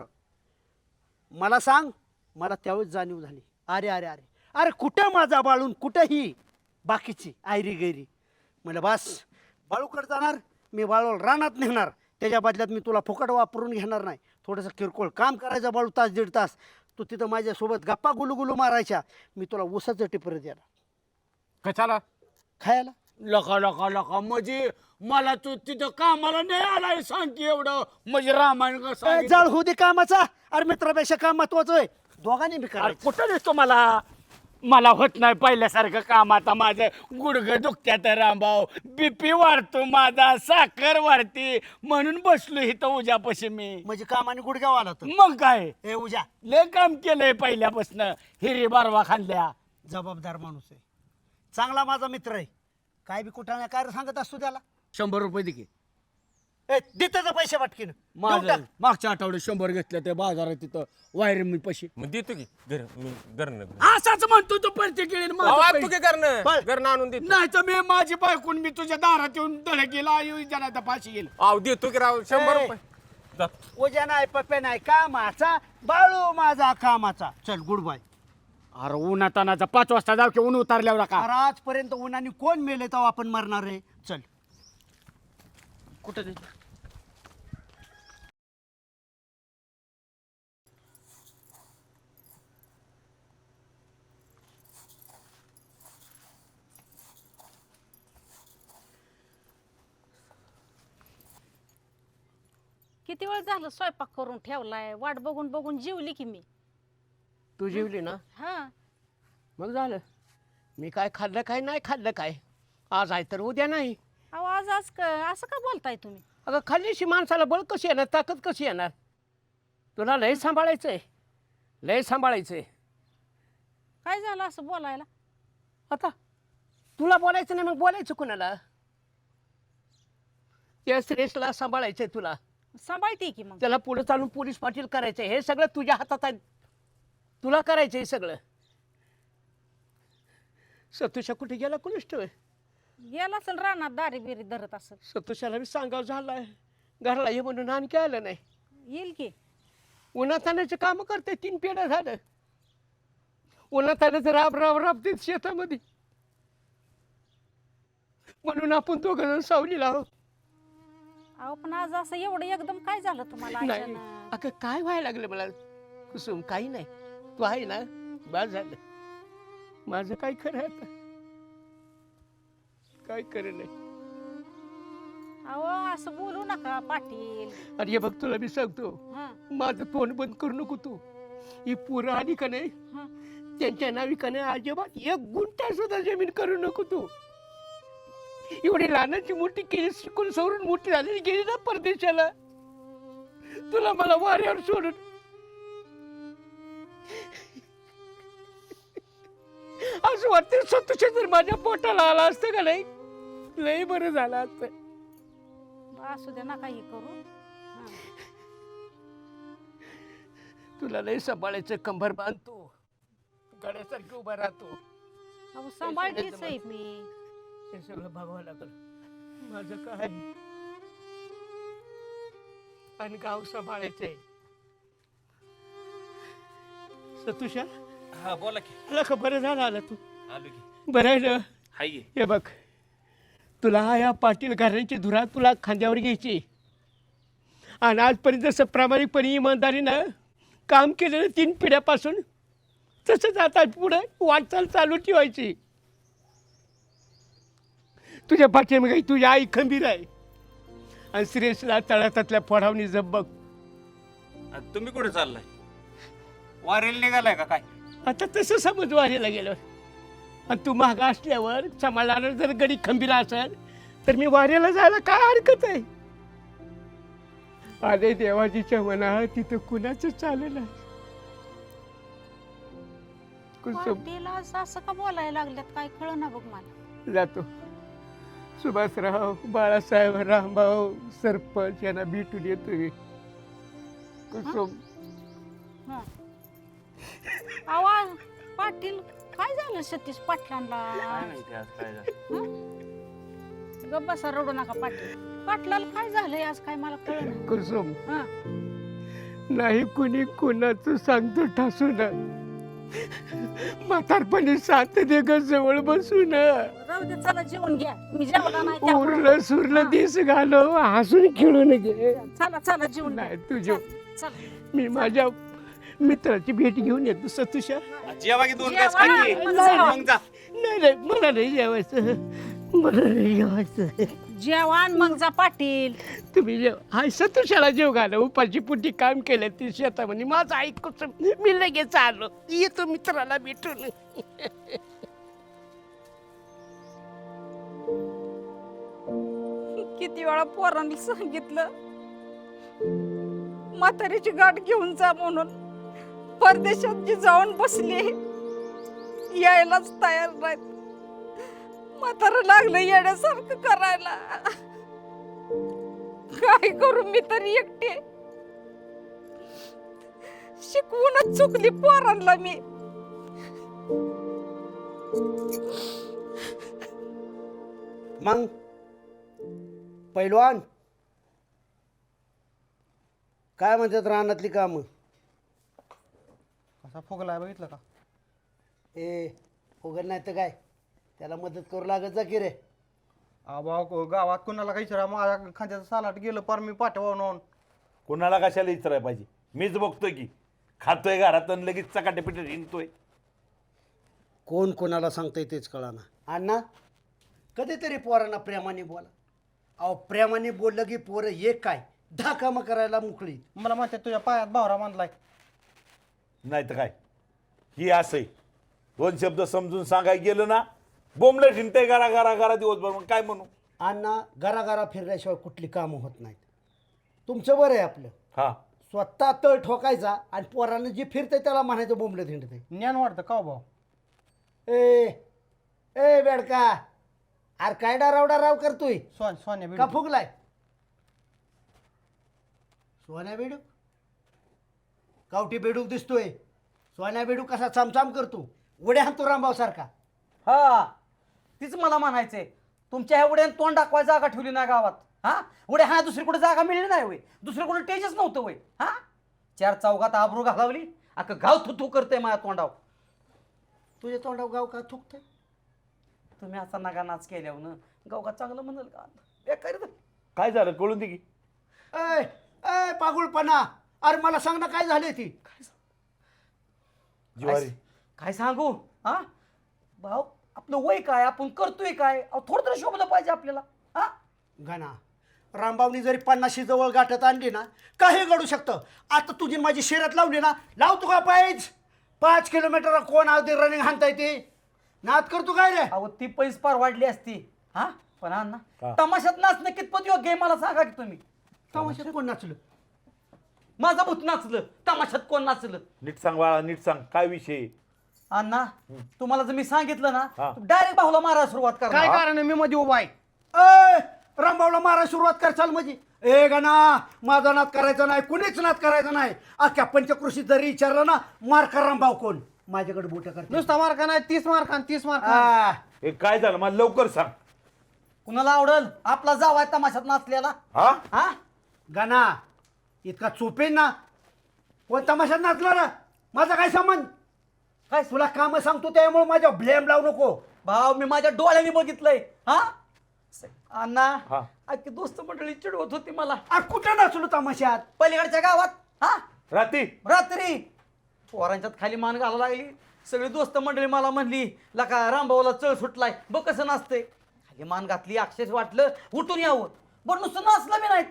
मला सांग, मला त्यावेळेस जाणीव झाली, अरे अरे अरे अरे कुठं माझा बाळून, कुठंही बाकीची आयरी गैरी. म्हणलं बस बाळूकडे जाणार, मी बाळू रानात नेणार, त्याच्या बदल्यात मी तुला फुकट वापरून घेणार नाही. थोडंसं किरकोळ काम करायचं बाळू, 1-1.5 तास तू तिथं माझ्यासोबत गप्पा गुलुगुलू मारायच्या, मी तुला ऊसाचं टिपर देणार कशाला? खायला. लका लका लका म्हणजे मला तू तिथं कामाला नाही आलाय सांग की एवढं, म्हणजे रामायण कसं जळ होऊ दे कामाचा. अरे मित्रापेक्षा काम महत्वाचं आहे, दोघांनी बी करायचं. कुठं दिसतो मला होत नाही पहिल्यासारखं काम. आता माझं गुडघं दुखत्यात रामभाऊ, बीपी वाढतो माझा, साखर वाढते, म्हणून बसलो इथं उद्यापाशी मी. म्हणजे कामाने गुडघ्यावर आला तर मग काय ए उजा लय काम केलंय पहिल्यापासून, हिरी बारवा खाल्ल्या. जबाबदार माणूस आहे, चांगला माझा मित्र आहे. काय बी कुठं काय सांगत असतो त्याला. 100 रुपये दे की. ए देताचा पैसे वाटकीन माझं मागच्या आठवड्यात 100 घेतलं ते बाजारात तिथं वायर मी पशी. मग देतो की मी घरनं असाच म्हणतो तो प्रत्येक वेळी तू काय घरनं आणून देतो. नाही तर मी माझी बायकून मी तुझ्या दारात येऊन दळ गेला जनाचा फाशी गेला. अहो देतो की राव 100 रुपये. जा. उजा नाही पप्पे नाही, कामाचा बाळू माझा कामाचा. चल गुड बाय. अरे उन्हातानाचा 5 वाजता जाऊ की ऊन उतारल्यावर का. अरे आजपर्यंत उन्हाने कोण मेले तेव्हा आपण मरणार आहे. चल कुठं किती वेळ झालं स्वयंपाक करून ठेवलाय, वाट बघून बघून जेवली की मी. तू जेवली ना? हा मग झालं. मी काय खाल्लं काय नाही खाल्लं काय, आज आहे तर उद्या नाही. अहो आज असं का बोलताय तुम्ही? अगं खाल्ल्याशी माणसाला बळ कशी येणार, ताकद कशी येणार. तुला लय सांभाळायचंय, लय सांभाळायचंय. काय झालं असं बोलायला? आता तुला बोलायचं नाही मग बोलायचं कुणाला? त्या श्रेष्ठला सांभाळायचंय तुला. सांभाळते की मग. त्याला पुढे चालून पोलीस पाटील करायचं हे सगळं तुझ्या हातात आहे. तुला करायचं हे सगळं. सतोषा कुठे गेला कोणीच ठेव. गेला असेल रानात दारी बिरी धरत असेल. सतोषाला मी सांगावं झालाय घरला ये म्हणून आणखी आलं नाही. येईल की. उन्हाताण्याचे काम करते 3 पिढ्या झालं. उन्हाताण्याचं राब राब राबते शेतामध्ये. म्हणून आपण दोघं जण सावलीला आहोत. अहो पण आज असं एवढं एकदम काय झालं तुम्हाला नाही अचानक? अगं काय व्हायला लागलं मला कुसुम काही नाही. तू आहे ना बस झालं. माझं काय खरं आहे आता काय खरं नाही. अहो असं बोलू नका पाटील. अरे हे बघ तुला मी सांगतो हं, माझं तोंड बंद करू नको तू. ही पोरं आली का नाही हं. त्यांच्या नावी का नाही अजिबात 1 गुंठा सुद्धा जमीन करू नको तू. एवढी लहानाची मोठी केली शिकून सवरून मोठी झाली गेली ना परदेशाला. तुला मला वाऱ्यावर सोडून असं वाटतं स्वतःच्या जर माझ्या पोटाला आला असतं का नाही लय बरं झालं असतं. असू दे नका हे करू. हं. तुला लय सांभाळायचं कंबर बांधतो गड्यासारखी उभा राहतो. अहो सांभाळतेच आहे मी. हे सगळं बघावं लागलं. माझं काय आणि गाव सांभाळायचंय. सतुषा हा बोला की. मला का बरं झालं आला तू. आलो की. बरं आहे ना. हाय की. हे बघ तुला या पाटील घराण्याची धुरा तुला खांद्यावर घ्यायची. आणि आजपर्यंत जसं प्रामाणिकपणे इमानदारीनं काम केलेलं 3 पिढ्यापासून तसंच आता पुढे वाटचाल चालू ठेवायची. तुझ्या पाठीमागे तुझी आई खंबीर आहे आणि श्रेयसला तळातातल्या फोडावणी जब बघ. आणि तुम्ही कुठे चाललाय वारेल निघालाय का काय. आता तसं समज वारीला गेलो आणि तू मागं असल्यावर समाजाला जर गडी खंबीर असेल तर मी वाऱ्याला जायला काय हरकत आहे. अरे देवाजीच्या मना तिथं कुणाचं चाललं नाही. कुसुम पाटील आज असं का बोलायला लागल्यात काय कळ ना बघ मला. जातो. सुभाषराव बाळासाहेब रामभाऊ सरपंच यांना भेटून येतो मी. कुसुम हं. अहो पाटील काय झालं सतीश पाटलांना? गप्प बसा रडू नका पाटील. पाटलाला काय झालंय आज काय मला कळलं. कुसुम हं. नाही कुणी कुणाचं सांगतो ठासून म्हातारपणी साथ दे ग जवळ बसून. राहू दे चला जेवण घ्या. मी जेवला नाही त्यामुळं. उरलं सुरलं दिस घालो हसून खेळून घे. चला चला जेवण घ्या. नाही तुझ्या चला. मी माझ्या मित्राची भेट घेऊन येतो. सतुषा जेवा की 2 जेवा. घास खा की. मग जा. मग जा. नाही मला नाही जेवायचं. मला नाही जेवायचं. जेवण मग जा पाटील. तुम्ही जेव हाय सतुशाला जेव घाला. उपाशी पुटी काम केलं ती शेतामध्ये माझं ऐकूच मी लगेच आलो. येतो मित्राला भेटून. किती वेळा पोरांना सांगितलं म्हातारीची गाठ घेऊन जा म्हणून. परदेशात जी जाऊन बसली यायलाच तयार नाहीत. म्हातारं लागलं येण्यासारखं करायला. काय करू मी तरी एकटे. शिकवूनच चुकली पोरांना मी. मग पैलवान काय म्हणतात रानातली कामं. कसा फुगलाय बघितलं का. ए फुगल नाही तर काय त्याला मदत करू लागत जा की रे. आबा गावात कुणाला काही विचारा माझ्या खांद्याचं सालाट गेलं पर मी पाठवून. कुणाला कशाला विचारायला पाहिजे. मीच बघतोय की खातोय घरात आणि लगेच चकाटे पिटे हिंडतोय. कोण कोणाला सांगताय तेच कळाना. अण्णा कधीतरी पोरांना प्रेमाने बोला. अहो प्रेमाने बोललं की पोरं एक काय 10 कामं करायला मोकळी. मला म्हणते तुझ्या पायात भावरा बांधलाय. नाही तर काय ही असंय 2 शब्द समजून सांगायला गेलं ना बोंबलं हिंडतंय घरा घरा घरा दिवसभर. मग काय म्हणू. अण्णा घराघरा फिरल्याशिवाय कुठली कामं होत नाहीत. तुमचं बरं आहे आपलं. हा स्वतः तळ ठोकायचा आणि पोरांना जे फिरतंय त्याला म्हणायचं बोंबलं हिंडतंय. ज्ञान वाढतं का भाऊ. ए ए बेडका अरे काय डाराव करतोय सोन्या का फुगलाय. सोन्या बेडूक गावठी बेडूक दिसतोय. सोन्या बेडूक कसा चमचम करतो, उड्या हाणतो रामभाऊ सारखा. हा तीच मला म्हणायचंय. तुमच्या ह्या उड्यान तोंड दाखवायची जागा ठेवली नाही गावात. हा उड्या हा दुसरी कुठे जागा मिळली नाही वय, दुसरं कुठे टेजच नव्हतं वय. हा 4 चौघात आबरू घालावली, अख्खं गाव थू करतंय माझ्या तोंडावर. तुझ्या तोंडावर गाव का थुकतंय? तुम्ही असा नगा नाच केल्यावर ना गाव का चांगलं म्हणाल का? बेकारी तर. काय झालं कळून दे की. ए ए पागुळपणा, अरे मला सांग ना काय झाले ती. जिवारी काय सांगू? हा भाऊ आपलं वय काय, आपण करतोय काय, थोडं तरी शोभलं पाहिजे आपल्याला. हा गाणा रामभाऊनी जरी 50 जवळ गाठत आणली ना, काही घडू शकतं. आता तुझी माझी शर्यत लावली ना, लावतो का पाहिज 5 किलोमीटर कोण अगदी रनिंग हाणता येते. नाद करतो काय रे? अहो ती पैस पार वाढली असती. हा पण अण्णा तमाशात नाचणं कितपत योग्य आहे मला सांगा की तुम्ही. तमाशात कोण नाचलं? माझं भूत नाचलं, तमाशात कोण नाचलं? नीट सांग बाळा, नीट सांग काय विषय. अण्णा तुम्हाला जर मी सांगितलं ना, हा. डायरेक्ट भाऊला मारायला सुरुवात करा. काय कारण आहे? मी मध्ये उभा आहे. ए रामभाऊला मारा सुरुवात करचाल म्हणजे? ए गाणा माझा नाद करायचा नाही, कुणीच नाद करायचा नाही. अख्ख्या पंचकृषीत जरी विचारलं ना, मार कर रामभाऊ कोण, माझ्याकडे बोट करते. नुसता मार्का नाही, 30 मार्का 30 मार्का. आ, हे काय झालं मला लवकर सांग. कुणाला आवडल आपला जावाय तमाशात नाचलेला? हा हा गाणा इतका चोपेन ना, कोण तमाशात नाचला ना, माझा काय संबंध? काय तुला काम सांगतो त्यामुळे माझ्या ब्लेम लावू नको. भाऊ मी माझ्या डोळ्यांनी बघितलंय. हा अण्णा हा. अख्खी दोस्त मंडळी चिडवत होती मला. आ, कुठं नाचलो तमाशात? पलीकडच्या गावात. हा रात्री रात्री पोरांच्यात खाली मान घाला लागली. सगळी दोस्त मंडळी मला म्हणली लका रामभाऊला चळ सुटलाय बघ कसं नाचते. खाली मान घातली, अक्षरशः वाटलं उठून यावं. पण नुसतं नाचलं मी नाही,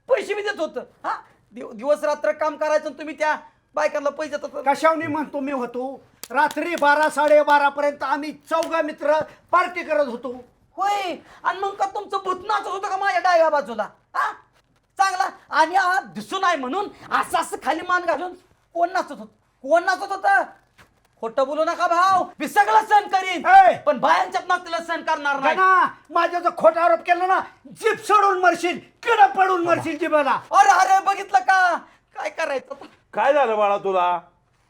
पैसे बी देत होतं. हा दिवस रात्र काम करायचं आणि तुम्ही त्या बायकांना पैसे देतात. कशावनी म्हणतो मी होतो, रात्री 12 12:30 पर्यंत आम्ही 4 मित्र पार्टी करत होतो. होय आणि मग का तुमचं भूत नाचत होतं का माझ्या डाव्या बाजूला? हा चांगला आणि दिसू नाही म्हणून असं असं खाली मान घालून कोण नाचत होत? कोण नाचत होतं? खोटं बोलू नका भाऊ, मी सगळं सहन करीन ए! पण बायांच्यात नाचलेलं सहन करणार नाही. गाणा माझ्या जर खोटा आरोप केला ना, जीप सोडून मरशील, कडं पडून मरशील जीभाला. अरे अरे बघितलं का काय करायचं आता? काय झालं बाळा तुला?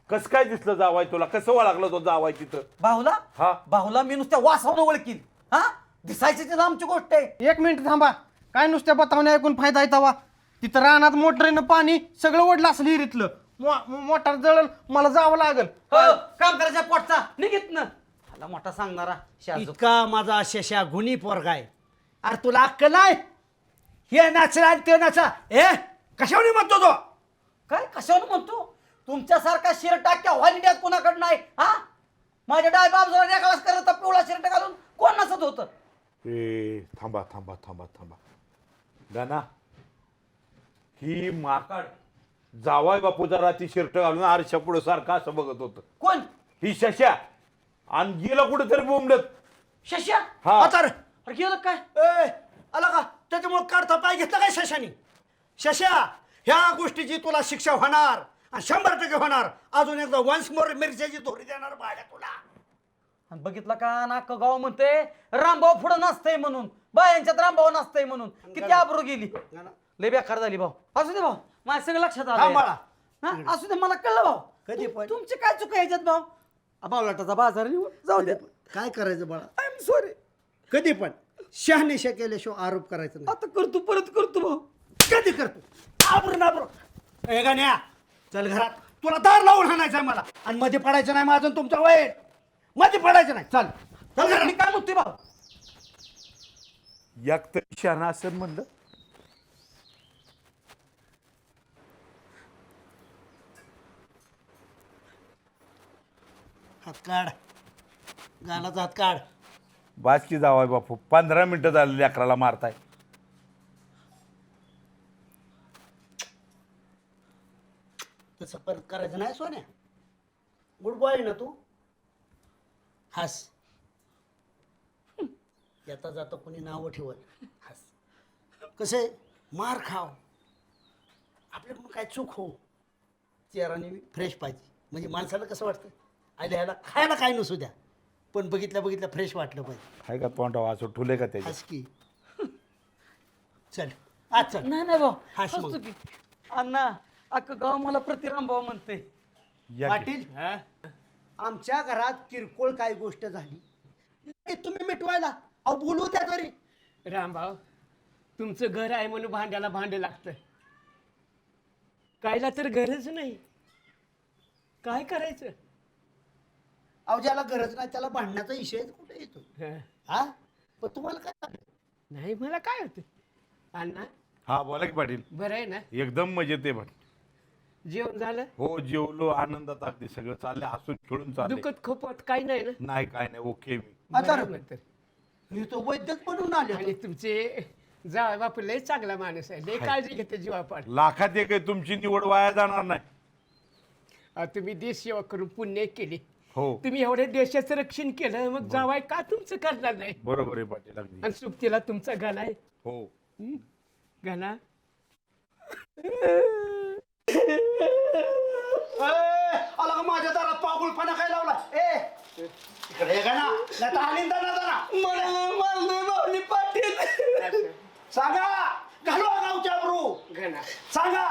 कसं काय दिसलं जावाय तुला? कसं ओळखलं तो जावाय तिथं? भाऊला हा भाऊला मी नुसत्या वासावून ओळखीन. हा दिसायची ती लांबची गोष्ट आहे. 1 मिनिट थांबा. काय नुसत्या बतावण्या ऐकून फायदा आहे तवा? तिथं रानात मोटरीनं पाणी सगळं ओढलं असलं विहिरीतलं. मोटार जळल, मला जावं लागल. हो काम करायच्या पोटचा निघित ना. मला मोठा सांगणारा शाजू. इतका माझा शशा गुणी पोरगा आहे. अरे तुला अक्कल नाही? हे नाचला आणि ते नाचा, ए कशावनी म्हणतो तो? काय कशावर म्हणतो? तुमच्यासारखा शिरटा क्या ऑल इंडियात कोणाकडे नाही. हा माझ्या डाय बाबा रेखावास करत पिवळा शिरटा घालून कोण नसत होतं? ए थांबा थांबा थांबा थांबा. गाना ही माकाड जावाय बापूचा रात्री शर्ट घालून आरशा पुढे सारखा असं बघत होतं. कोण? ही शशा आणि गेला कुठेतरी बोंबलत. शश्या? हा आता रे. अरे गेलं काय? ए आला का? त्याच्यामुळे काढता पाय घेतला काय शशानी? शशा ह्या गोष्टीची तुला शिक्षा होणार आणि 100% होणार. अजून एकदा वन्स मोर मिरच्याची धोरी देणार भाड्या तुला. आणि बघितलं का नाक गाव म्हणते रामभाऊ पुढं नसतंय म्हणून, बायांच्यात रामभाऊ नसतंय म्हणून. किती आबरू गेली, लय बेकार झाली भाऊ. असू दे भाऊ, माझ्या सगळं लक्षात आलं. मला हा असू दे, मला कळलं भाऊ. कधी पण तुमची काय चुक ह्याच्यात भाऊ? बावलाटाचा बाजार निवड जाऊ दे. काय करायचं बाळा? I am sorry. कधी पण शहानिशा केल्याशिवाय आरोप करायचं नाही. आता करतो, परत करतो भाऊ. कधी करतो? आबरू नाबरू. ए गाण्या चल घरात, तुला दार लावून हाणायचंय मला. आणि मध्ये पडायचं नाही माझं तुमचं वय, मध्ये पडायचं नाही. चल चल घरात. मी काय म्हणतोय भाऊ? एक तर शहाणा असं म्हणलं. हात काढ, गालाचा हात काढ. बास की जावाय बापू, 15 मिनिटं झालेली अकराला मारताय. तसं परत करायचं नाही सोन्या. गुड बॉय ना तू. हस. येता जाता कोणी नावं ठेवल. हस. कसं आहे, मार खाव आपल्याकडून काय चूक हो, चेहराने फ्रेश पाहिजे. म्हणजे माणसाला कसं वाटतं, आयला ह्याला खायला काय नसू द्या, पण बघितल्या बघितल्या फ्रेश वाटलं पाहिजे. काय का तोंडावा असं ठुले का त्याच्या? हस की. चल अच्छा नाही नाही भाऊ हास मग. हसतो की अण्णा अख्खं गाव मला प्रतिरामभाऊ म्हणते. पाटील आमच्या घरात किरकोळ काय गोष्ट झाली ते तुम्ही मिटवायला अहो बोलू त्या तरी. रामभाऊ तुमचं घर आहे म्हणून भांड्याला भांडे लागतं, कायला तर गरज नाही. काय करायचं? अहो ज्याला गरज नाही त्याला भांडण्याचा विषय कुठे येतो हा? पण तुम्हाला काय नाही मला काय होतं अण्णा? हा बोला की पाटील. बरं आहे ना? एकदम मजेत आहे पाटील. जेवण झालं? हो जेवलो, आनंदात अगदी सगळं चाललंय, हसून खेळून चाललंय. दुखत खोपत काही नाही ना? नाही काय नाही, ओके मी. आता बरं म्हणतं. मी तो वैद्यक बनून आले आणि तुमचे जावई बापू लय चांगला माणूस आहे, लय काळजी घेते जीवापाड. लाखात एक आहे, तुमची निवड वाया जाणार नाही. तुम्ही देश सेवा करून पुण्य केली, हो तुम्ही एवढ्या देशाचं रक्षण केलं, मग जावाय का तुमचं करणार नाही? बरोबर आहे पाटील अगदी. आणि सुप्तीला तुमचा गाणा आहे. हो गाणा आला का माझ्या दारात पागुळपणा काय लावला? ए इकडे ये ना, नाही तर आलिंदा ना जरा. पाटील सांगा घालवा गावच्या अब्रू. गाणा सांगा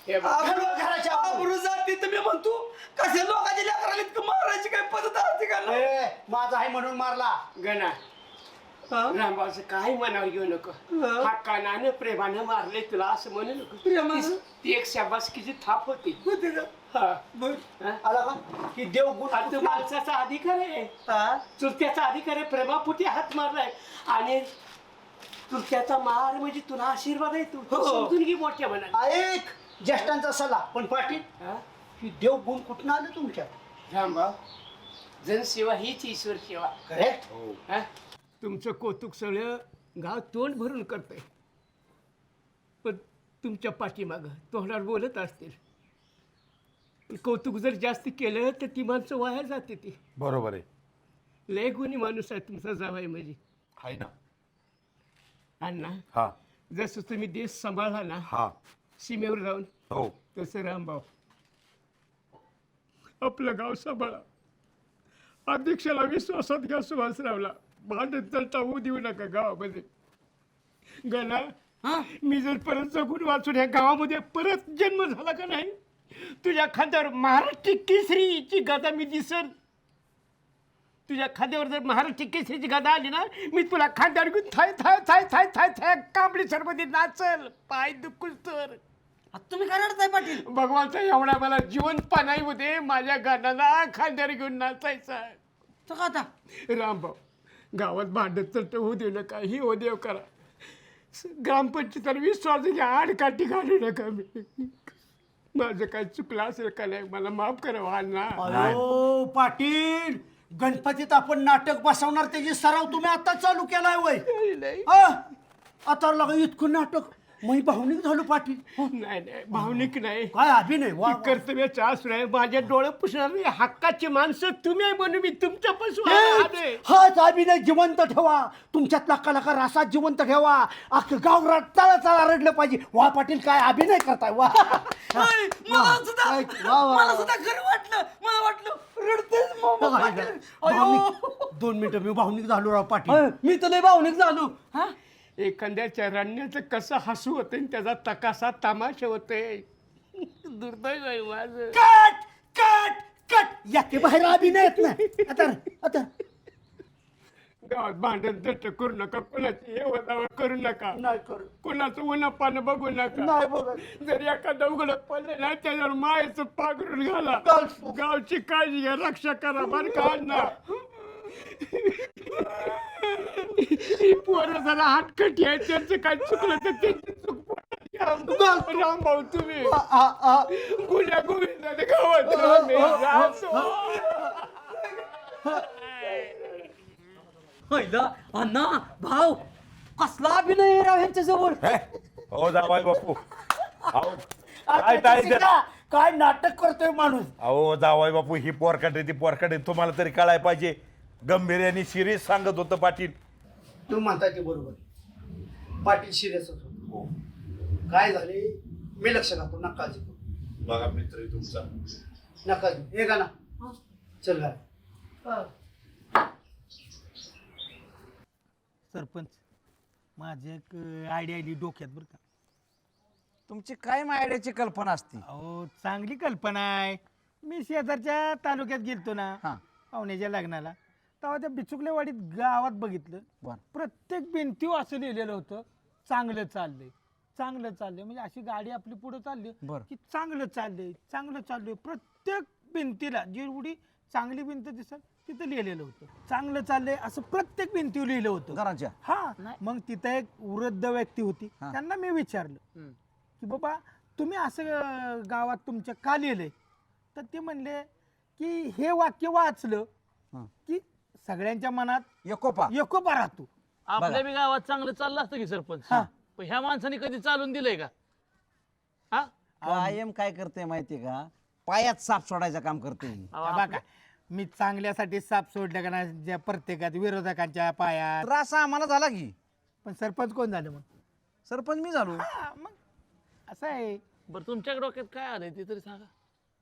घालवा घराच्या अब्रू. जाती तुम्ही म्हणतो कसे लोकांची लेकराला मारायची काय पद्धत असते का? ए, माझा आहे म्हणून मारला. गाणा रामभाऊचं काय मनावर घेऊ नको, हक्कानं प्रेमानं मारले तुला असं म्हणू नको. ती एक शाबासकीची थाप होती. हा. आला का की देव गुण आता तो माणसाचा अधिकार आहे, चुलत्याचा अधिकार आहे. प्रेमापुटी हात मारलाय आणि चुलत्याचा मार म्हणजे तुला आशीर्वाद आहे. तू समजून घे मोठ्या मनात. ऐक ज्येष्ठांचा सल्ला. पण पाटील की देव गुण कुठून आले तुमच्यात? रामभाऊ जनसेवा हीच ईश्वर सेवा. करेक्ट. हा? तुमचं कौतुक सगळं गाव तोंड भरून करतंय, पण तुमच्या पाठीमागं तोंडावर बोलत असतील. कौतुक जर जास्त केलं तर ती माणसं वाया जाते. ती बरोबर आहे. लय गुणी माणूस आहे तुमचा जावाई म्हणजे. हाय ना. अण्णा हा जसं तुम्ही देश सांभाळला ना हा सीमेवर जाऊन, हो तसं रामभाऊ आपलं गाव सांभाळा. अध्यक्षाला विश्वासात घ्या, सुभाषरावला भांडण तलता होऊ देऊ नका गावामध्ये. गणा मी जर परत जगून वाचून ह्या गावामध्ये परत जन्म झाला का नाही, तुझ्या खांद्यावर महाराष्ट्र केसरीची गदा मी दिसन. तुझ्या खांद्यावर जर महाराष्ट्र केसरीची गदा आली ना, मी तुला खांद्यावर घेऊन थाय थाय थाय थाय थाय थाय कांबळी सरमध्ये नाचल, पाय दुखूस तर. तुम्ही काय रडताय पाटील? भगवानचा एवढा मला जिवंतपणा येऊ दे, माझ्या गाण्याला खांद्यावर घेऊन नाचायचा. आता रामभाऊ गावात भांडत तर होऊ देऊ नका, ही हो देव करा. ग्रामपंचायतीला विश्वास घ्या, आडकाठी घालू नका. मी माझं काय चुकलं असेल का नाही, मला माफ करा अण्णा. अहो पाटील गणपतीत आपण नाटक बसवणार, त्याची सराव तुम्ही आता चालू केलाय वय? आता लगा इतकं नाटक मी भावनिक झालो पाटील. नाही नाही भावनिक नाही, काय अभिनय. वा ती कर्तव्याचा आसूर आहे. माझ्या डोळे पुसणारी हक्काची माणसं तुम्ही आहे म्हणून मी तुमच्यापासून आलोय. हाच अभिनय जिवंत ठेवा, तुमच्यातला कलाकार रासात जिवंत ठेवा. अख्खं गाव रडताला चला रडलं पाहिजे. वा पाटील काय अभिनय करताय. वा मला सुद्धा खरं वाटलं, मला वाटलं रडतेच. 2 मिनिटं मी भावनिक झालो राव पाटील. मी तर लय भावनिक झालो. एखाद्याच्या रडण्याचं कसं हसू होते, त्याचा तकासा तमाशा होते. दुर्दैव आहे माझं. कट कट कट याके बाहेर अभिनय येत नाही. आता गावात भांडण तर करू नका, कोणाची हे वदावा करू नका, नाही करू. कोणाचं उन्हा पानं बघू नका. नाही बघत. जर एखादा उघड पडलं ना, त्याच्यावर मायेचं पाघरून घाला. गावची काळजी घ्या, रक्षा करा बरं का अण्णा. पोरं जरा हटकटी आहे, त्यांचं काय चुकलं तर त्यांची चूक. रामभाऊ तुम्ही गुन्ह्या गोविंदाने गावात अण्णा भाऊ कसला अभिनय आहे राव ह्यांच्या जवळ. हो जावाय बापू. अहो काय नाटक करतोय माणूस. अहो जावाय बापू, ही पोरकाटे ती पोरकाटे तुम्हाला तरी कळायला पाहिजे. गंभीर्याने सिरियस सांगत होतं पाटील. तू म्हणता ते बरोबर. पाटील सिरियस होतो. काय झाले मी लक्ष घालतो. नका काळजी करू. बघा मित्र तुमचा नका हे का ना. चल घाल. सरपंच माझी एक आयडिया आली डोक्यात बरं का. तुमची काय आयडियाची कल्पना असते? अहो चांगली कल्पना आहे. मी शेजारच्या तालुक्यात गेलतो ना हा. पाहुण्याच्या लग्नाला, तेव्हा त्या बिचुकलेवाडीत गावात बघितलं, बर. प्रत्येक भिंतीवर असं लिहिलेलं होतं, चांगलं चाललंय, चांगलं चाललंय. म्हणजे अशी गाडी आपली पुढे चालली बर. की चांगलं चाललंय, चांगलं चाललंय. प्रत्येक भिंतीला जेवढी चांगली भिंत दिसत तिथं लिहिलेलं होतं, चांगलं चाललंय असं प्रत्येक भिंतीवर लिहिलं होतं घराच्या? हा. मग तिथं एक वृद्ध व्यक्ती होती, त्यांना मी विचारलं की बाबा तुम्ही असं गावात तुमच्या का लिहिलंय? तर ते म्हणले की हे वाक्य वाचलं की सगळ्यांच्या मनात एकोपा एकोपा राहतो. आपल्या बी गावात चांगलं चाललं असतं की सरपंच, पण ह्या माणसाने कधी चालून दिलंय का? हा कायम काय करते माहितीये का, पायात साप सोडायचं काम करते. बघा मी चांगल्यासाठी साप सोडलं का ना, ज्या प्रत्येकात विरोधकांच्या पायात. त्रास आम्हाला झाला की. पण सरपंच कोण झालं मग? सरपंच मी झालो. मग असं आहे. बरं तुमच्या डोक्यात काय आलंय ते तरी सांगा.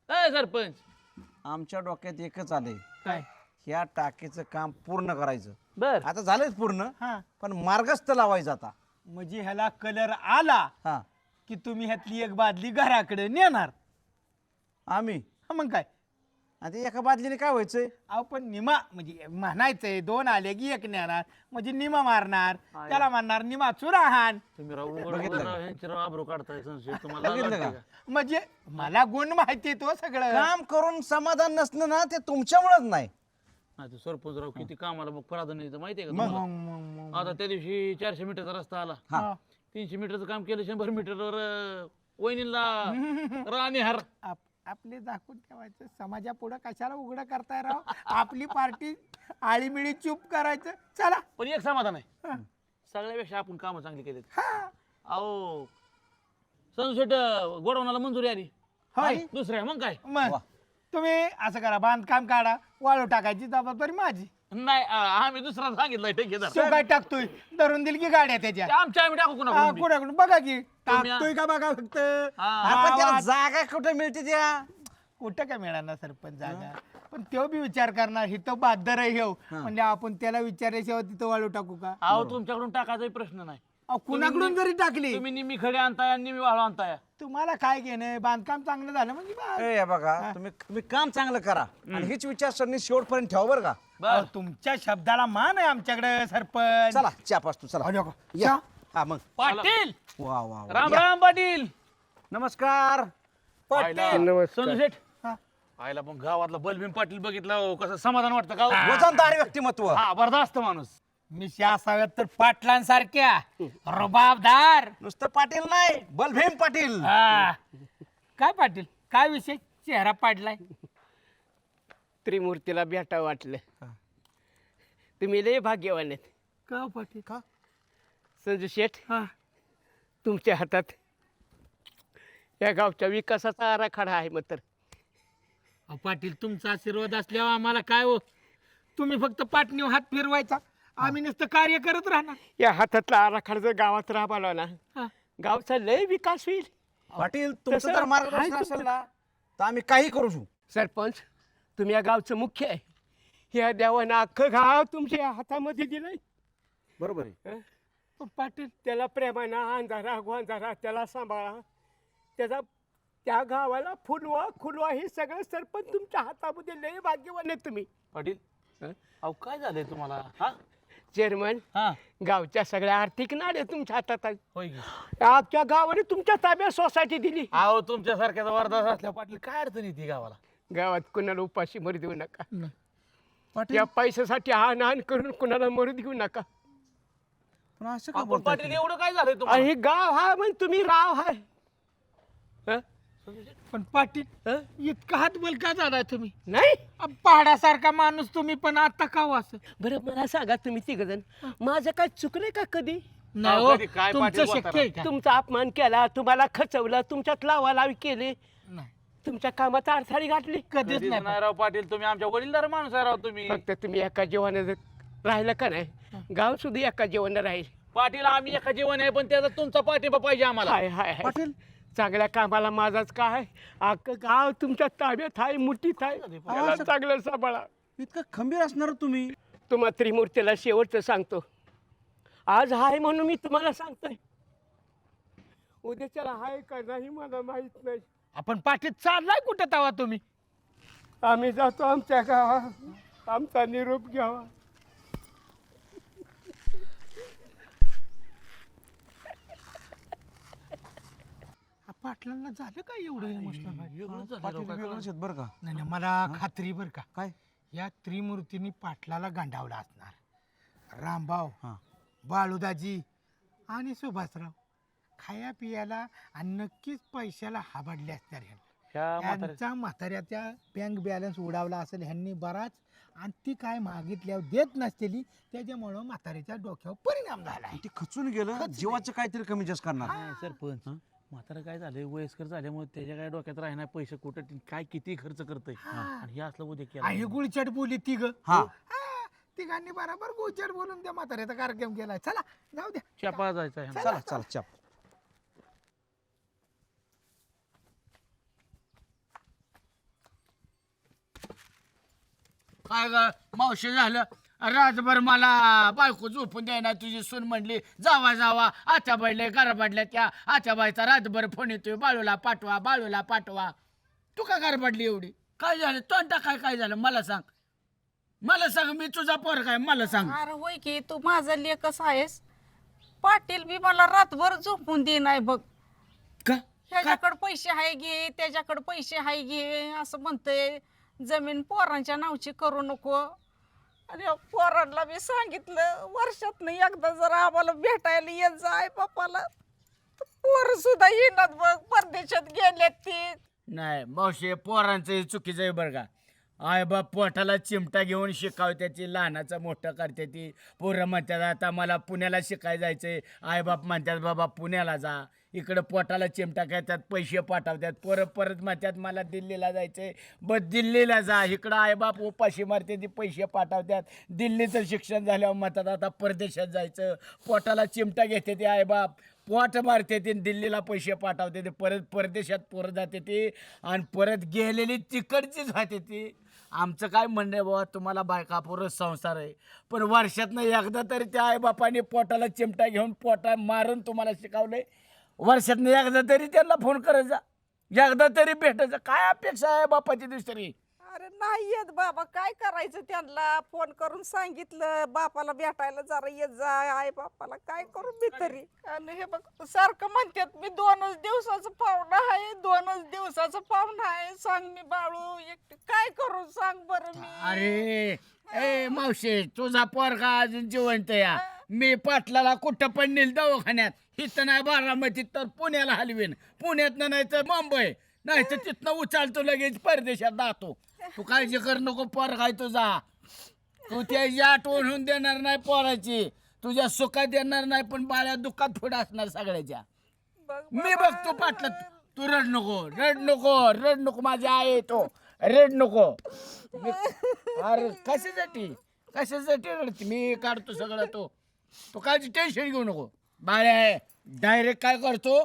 काय सरपंच? आमच्या डोक्यात एकच आलंय, काय? ह्या टाकीचं काम पूर्ण करायचं. बर आता झालंच पूर्ण, हा. पण मार्गस्थ लावायचं आता. म्हणजे ह्याला कलर आला हा. की तुम्ही ह्यातली एक बादली घराकडे नेणार. आम्ही मग काय? आता एका बादलीने काय व्हायचंय? अहो पण निमा म्हणजे म्हणायचंय, दोन आले की एक नेणार, म्हणजे निमा मारणार, त्याला म्हणणार निमा चुराहान. तुम्ही राहू बघितलं का? ह्यांची राव आब्रू काढताय संशय तुम्हाला बघितलं लाज का? वाटते का? म्हणजे मला गुण माहिती तो सगळं. काम करून समाधान नसणं ना, ते तुमच्यामुळेच नाही. नाही तर सरपंच राव किती कामाला मग प्राधान्य देतं माहितीये का मग तुम्हाला? मग मग आता त्या दिवशी 400 मीटरचा रस्ता आला, हा. 300 मीटरचं काम केलं, 100 मीटरवर वहिनीला राणी हार. आपले दाखवून ठेवायचं, समाजापुढं कशाला उघडं करताय राव? आपली पार्टी आळीमिळी चूप करायचं. चला. पण एक समाधान आहे, सगळ्यापेक्षा आपण कामं चांगली केलीत. अहो संशेट गोडवणाला मंजुरी आली. होय. दुसऱ्या मग काय? मग तुम्ही असं करा, बांधकाम काढा, वाळू टाकायची जबाबदारी माझी. नाही आम्ही दुसरा सांगितलंय ठेकेदार. तो काय टाकतोय? धरून दिल की गाड्या त्याच्या? आम्ही टाकू कुणा कुणाकडून बघा की टाकतोय का बघा फक्त. आपण त्याला जागा कुठे मिळते त्या? कुठं काय मिळणार सरपंच जागा? पण तो बी विचार करणार, ही तो बादर आहे ह्यो. म्हणजे आपण त्याला विचारायशिवाय तिथं वाळू टाकू का? अहो तुमच्याकडून टाकायचा प्रश्न नाही. कुणाकडून जरी टाकली, तुम्ही निम्मी खडे आणताय आणि निम्मी वाळू आणताय. तुम्हाला काय घेणं? बांधकाम चांगलं झालं म्हणजे बस. ए बघा, तुम्ही काम चांगलं करा आणि हीच विचारसरणी शेवटपर्यंत ठेवा बरं का. अहो, तुमच्या शब्दाला मान आहे आमच्याकडे सरपंच. चला चहा पाचतो, चला अहो, या. हा मग पाटील वा वा वा. राम राम पाटील. नमस्कार. संजू शेठ आयला पण गावातला बलभीम पाटील बघितलं हो, कसं समाधान वाटतं का? वजनदार व्यक्तिमत्व. हा बरदास्त माणूस. मी असाव्यात तर पाटलांसारख्या रुबाबदार. नुसतं पाटील नाही, बलभीम पाटील. काय पाटील, काय विषय? चेहरा पाडलाय. त्रिमूर्तीला भेटा वाटलं. तुम्ही लय भाग्यवान आहेत. का पाटील? का? संजू शेठ, तुमच्या हातात या गावच्या विकासाचा आराखडा आहे. मग तर पाटील तुमचा आशीर्वाद असल्यावर आम्हाला काय हो, तुम्ही फक्त पाटणीवर हात फिरवायचा, आम्ही नुसतं कार्य करत राहणार. या हातातला आराखडा जर गावात राबवला ना, गावचा लय विकास होईल. पाटील तुमचं जर मार्गदर्शन असेल ना, तर आम्ही काही करू शकू. सरपंच, तुम्ही या गावचं मुख्य आहे. या देवानं अख्खं गाव तुमच्या हातामध्ये दिलंय. बरोबर आहे. पण पाटील, त्याला प्रेमानं अंधारा गोंधारा त्याला सांभाळा. त्याचा त्या गावाला फुलवा खुलवा हे सगळं सरपंच तुमच्या हातामध्ये लय भाग्यवान आहे तुम्ही. पाटील अहो काय झालंय तुम्हाला? हा चेअरमन, गावच्या सगळ्या आर्थिक नाड्या तुमच्या हातात आहेत. होय. आजच्या गावाने तुमच्या ताब्यात सोसायटी दिली. अहो तुमच्यासारख्याचा वरदास असल्या पाटील काय अडचण येते गावाला? गावात कुणाला उपाशी मरू देऊ नका. या पैशासाठी हान करून कुणाला मरू देऊ नका. पण असं का आपण बोलताय पाटील एवढं काय झालंय तुम्हाला? हे गाव हा म्हणजे तुम्ही राव हाय. पण पाटील इतका हात बल का झालाय तुम्ही? नाही पहाडासारखा माणूस तुम्ही, पण आता का असं? बरं मला सांगा, तुम्ही तिघजण माझं काय चुकलंय का कधी? नाही हो, तुमचं शक्य आहे का? तुमचा अपमान केला, तुम्हाला खचवलं, तुमच्यात लावालावी केली, नाही, तुमच्या कामात अडथळी घातली? कधीच नाही नाही. राव पाटील, तुम्ही आमच्या वडीलधार माणूस आहे राव तुम्ही. फक्त तुम्ही एका जीवानं राहिलं का नाही, गाव सुद्धा एका जीवानं राहील. पाटील आम्ही एका जीवन आहे, पण त्याचा तुमचा पाठिंबा पाहिजे आम्हाला. हाय हाय पाटील, चांगल्या कामाला माझाच काय, अख्खं गाव तुमच्या ताब्यात आहे, मुठीत आहे. त्याला चांगलं सांभाळा. इतकं खंबीर असणार तुम्ही? तुम्हा त्रिमूर्तीला शेवटचं सांगतो, आज आहे म्हणून मी तुम्हाला सांगतोय, उद्याच्याला हाय का नाही मला माहित नाही. आपण पाठीत चाललाय कुठं तवा तुम्ही? आम्ही जातो आमच्या गावात आमचा निरोप घ्यावा. पाटलांना झालं काय एवढं बरं का नाही नाही, मला खात्री बर का काय या त्रिमूर्तींनी पाटलाला गांडावला असणार. रामभाऊ, बाळूदाजी आणि सुभाषराव खाया पियाला आणि नक्कीच पैशाला हाबडले असणार. यांचा म्हाताऱ्याच्या बँक बॅलन्स उडावला असेल ह्यांनी बराच, आणि ती काय मागितल्यावर देत नसलेली, त्याच्यामुळं म्हाताऱ्याच्या डोक्यावर परिणाम झाला. ते खचून गेलं, जीवाचं काहीतरी कमी जास्त करणार. सरपंच म्हातारा काय झालंय वयस्कर झाल्यामुळे त्याच्या काय डोक्यात राहणार पैसे कुठं काय किती खर्च करतय आणि हे असलं उद्या केलं. आणि गुळचट बोली तिघ हा तिघांनी बरोबर गुळचट बोलून त्या म्हाताऱ्याचा कार्यक्रम केलाय. चला जाऊ द्या. चपा जायचा आहे. चला चला चाप. काय ग मावशी झालं रातभर मला बायको झोपून द्यायना तुझी सून म्हणली जावा जावा आच्या पडले घरा पडल्या त्या आच्या बाईचा रातभर फोन येतोय बाळूला पाठवा बाळूला पाठवा. तू का घर पडली एवढी? काय झालं तोंडा काय झालं मला सांग. मला सांग मी तुझा पोर काय मला सांग. अरे होय की तू माझा लेकच आहेस. पाटील बी मला रातभर झोपून दे नाही बघ. का ह्याच्याकडे पैसे आहे घे त्याच्याकडे पैसे आहे घे असं म्हणतंय. जमीन पोरांच्या नावची करू नको. आणि पोरांना मी सांगितलं वर्षातनं एकदा जरा आम्हाला भेटायला येत जाय बापाला. पोर सुद्धा येणार बघ परदेशात गेलेत ती. नाही मावशी पोरांचं चुकीचं आहे बरं का. आय बाप पोटाला चिमटा घेऊन शिकावते ती लहानाचं मोठं करते ती. पोरं म्हणतात आता मला पुण्याला शिकायला जायचंय. आई बाप म्हणतात बाबा पुण्याला जा. इकडं पोटाला चिमटा घेतात पैसे पाठवतात. पोरं परत म्हणतात मला दिल्लीला जायचंय. बस दिल्लीला जा. इकडं आई बाप उपाशी मारते ती पैसे पाठवतात. दिल्लीचं शिक्षण झाल्यावर म्हणतात आता परदेशात जायचं. पोटाला चिमटा घेते ते आई बाप पोट मारते ते दिल्लीला पैसे पाठवते ते. परत परदेशात पोरं जाते ती आणि परत गेलेली तिकडचीच राहते ती. आमचं काय म्हणणं आहे बाबा तुम्हाला बायका पोरं संसार आहे पण वर्षातनं एकदा तरी त्या आईबापाने पोटाला चिमटा घेऊन पोटा मारून तुम्हाला शिकवलंय. वर्षातनं एकदा तरी त्यांना फोन करायचा एकदा तरी भेटायचं. काय अपेक्षा आहे बापाची दुसरी? अरे नाही येत बाबा काय करायचं त्यांना फोन करून सांगितलं बापाला भेटायला जरा येत जा आई बापाला काय करू मी तरी. आणि हे बघ सारखं म्हणतात मी 2च दिवसाचं पाहुणं आहे 2च दिवसाचं पाहुणं आहे. सांग मी बाळू एकटी काय करू सांग बरं मी. अरे ए मावशी तुझा पोरगा अजून जिवंत या. मी पाटलाला कुठं पण नेल दवाखान्यात. इथं नाही बारामतीत तर पुण्याला हलवीन. पुण्यातनं नाही तर मुंबई नाही तर तिथनं उचालतो लगेच परदेशात जातो. तू काळजी कर नको पोरगा तुझा. तू त्याची आठवण होऊन देणार नाही पोराची. तुझ्या सुखात देणार नाही पण बाळ्या दुःखात पुढे असणार सगळ्याच्या. मी बघतो पाटलं. तू रड नको रड नको रड नको माझी आई आहे तो. रड नको. अरे कशासाठी कशासाठी रडते मी काढतो सगळं. तो काळजी टेन्शन घेऊ नको. बाळ्या डायरेक्ट काय करतो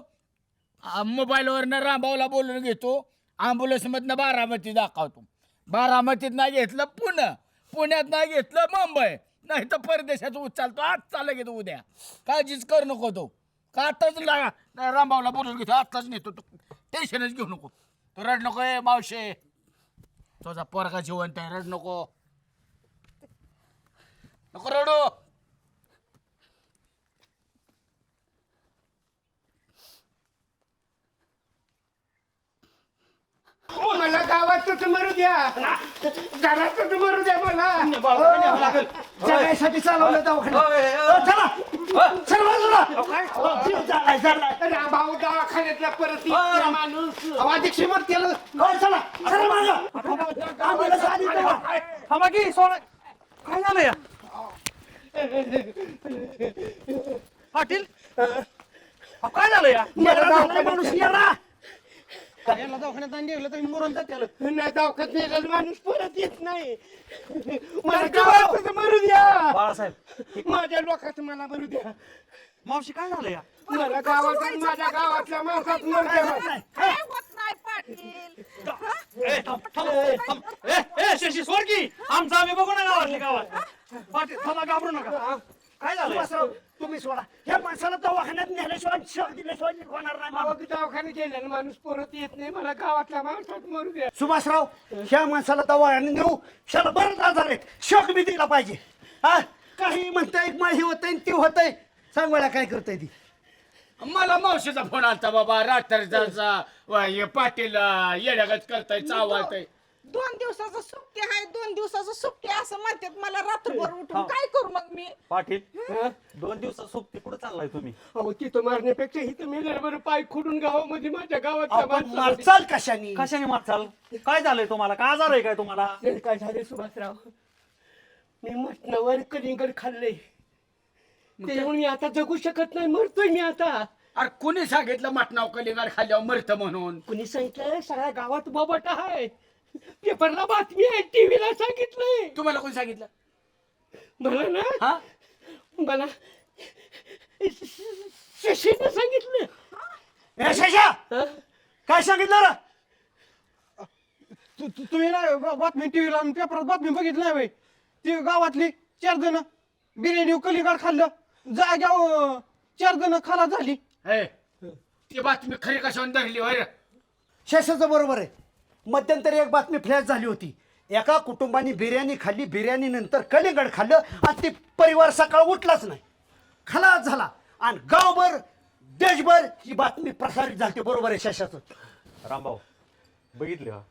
मोबाईलवरनं रामभाऊला बोलून घेतो. ॲम्ब्युलन्समधनं बारामती दाखवतो. बारामतीत नाही घेतलं पुण्यात नाही घेतलं मुंबई नाही तर परदेशात उचलतो. आज चाललं घेतो उद्या. काळजीच करू नको. तो का आताच रामभाऊला बोलून घेतो आत्ताच नेतो. तू टेन्शनच घेऊ नको. तू रड नको आहे मावशे. तुझा पोरगा जिवंत आहे रड नको नको रडू. मला गावातच मरू द्या घरातच मरू द्या मला. जगायसाठी चालवलं दवाखान्यात. चला भाऊ दवाखान्यातला परत माणूस अधीक्षक मत केलं. चला चला मागं. काय झालं या पाटील? काय झालं या माणूस याला याला दवाखान्यात नाही नेलं तर मरून जाते. नाही दवाखान्यात नेलेला माणूस परत येत नाही. मला गावातच मरू द्या बाळासाहेब. माझ्या लोकांचं मला मरू द्या. मावशी काय झालं या? मला गावात माझ्या गावातल्या माणसात मरू द्या. काय होत नाही पाटील. शशी स्वर्गी आमचं आम्ही बघू ना गावातल्या गावात. पाटील थांबा घाबरू नका. काय झालं सुभाषराव? तुम्ही सोडा ह्या माणसाला दवाखान्यात नेल्याशिवाय शक दिल्याशिवाय नीट होणार नाही मला. दवाखान्यात गेल्यानं माणूस परत येत नाही. मला गावातल्या माणसात मरू द्या. सुभाषराव ह्या माणसाला दवाखान्यात नेऊ शाला बरंच आजार आहेत शक बी दिला पाहिजे. हा काही म्हणताय हे होतंय ते होतंय सांग मला काय करताय ती. मला मावशीचा फोन आलता बाबा रात्रीचा पाटील येड्यागत करताय चावताय. 2 दिवसाचं सुट्टी आहे 2 दिवसाचं सुट्टी असं म्हणतात मला रात्रभर उठून काय करू मग मी. पाटील 2 दिवसात सोबती कुठे चाललाय तुम्ही? अहो तिथं मारण्यापेक्षा इथं मेल्यावर पाय खुडून गावामध्ये माझ्या गावातल्या आपण माणसाला- मारचाल कशाने? कशाने मारचाल? काय झालंय तुम्हाला? काय आजार आहे काय तुम्हाला? काय झाले सुभाषराव मी मटणावर कलिंगड खाल्लंय त्याच्यामुळे मी आता जगू शकत नाही मरतोय मी आता. अरे कोणी सांगितलं मटणावर कलिंगड खाल्ल्यावर मरतं म्हणून? कुणी सांगितलं? सगळ्या गावात बोबट आहे पेपरला बातमी आहे टीव्हीला सांगितलंय. तुम्हाला कोणी सांगितलं? मला ना मला शशीने सांगितलं. ए शशा काय सांगितलं रे? तुम्ही ना बातमी टीव्हीला पेपरात बातमी बघितली नाही ती गावातली 4 जण बिर्याणी कलिंगड खाल्लं जाग्यावर 4 जण खाला झाली. ती बातमी खरी कशावर धरली होय? शशाचं बरोबर आहे. मध्यंतरी एक बातमी फ्लॅश झाली होती. एका कुटुंबाने बिर्याणी खाल्ली बिर्याणी नंतर कलिंगड खाल्लं आणि ते परिवार सकाळ उठलाच नाही खलास झाला आणि गावभर देशभर ही बातमी प्रसारित झाली. बरोबर आहे शशाचं. रामभाऊ बघितले का?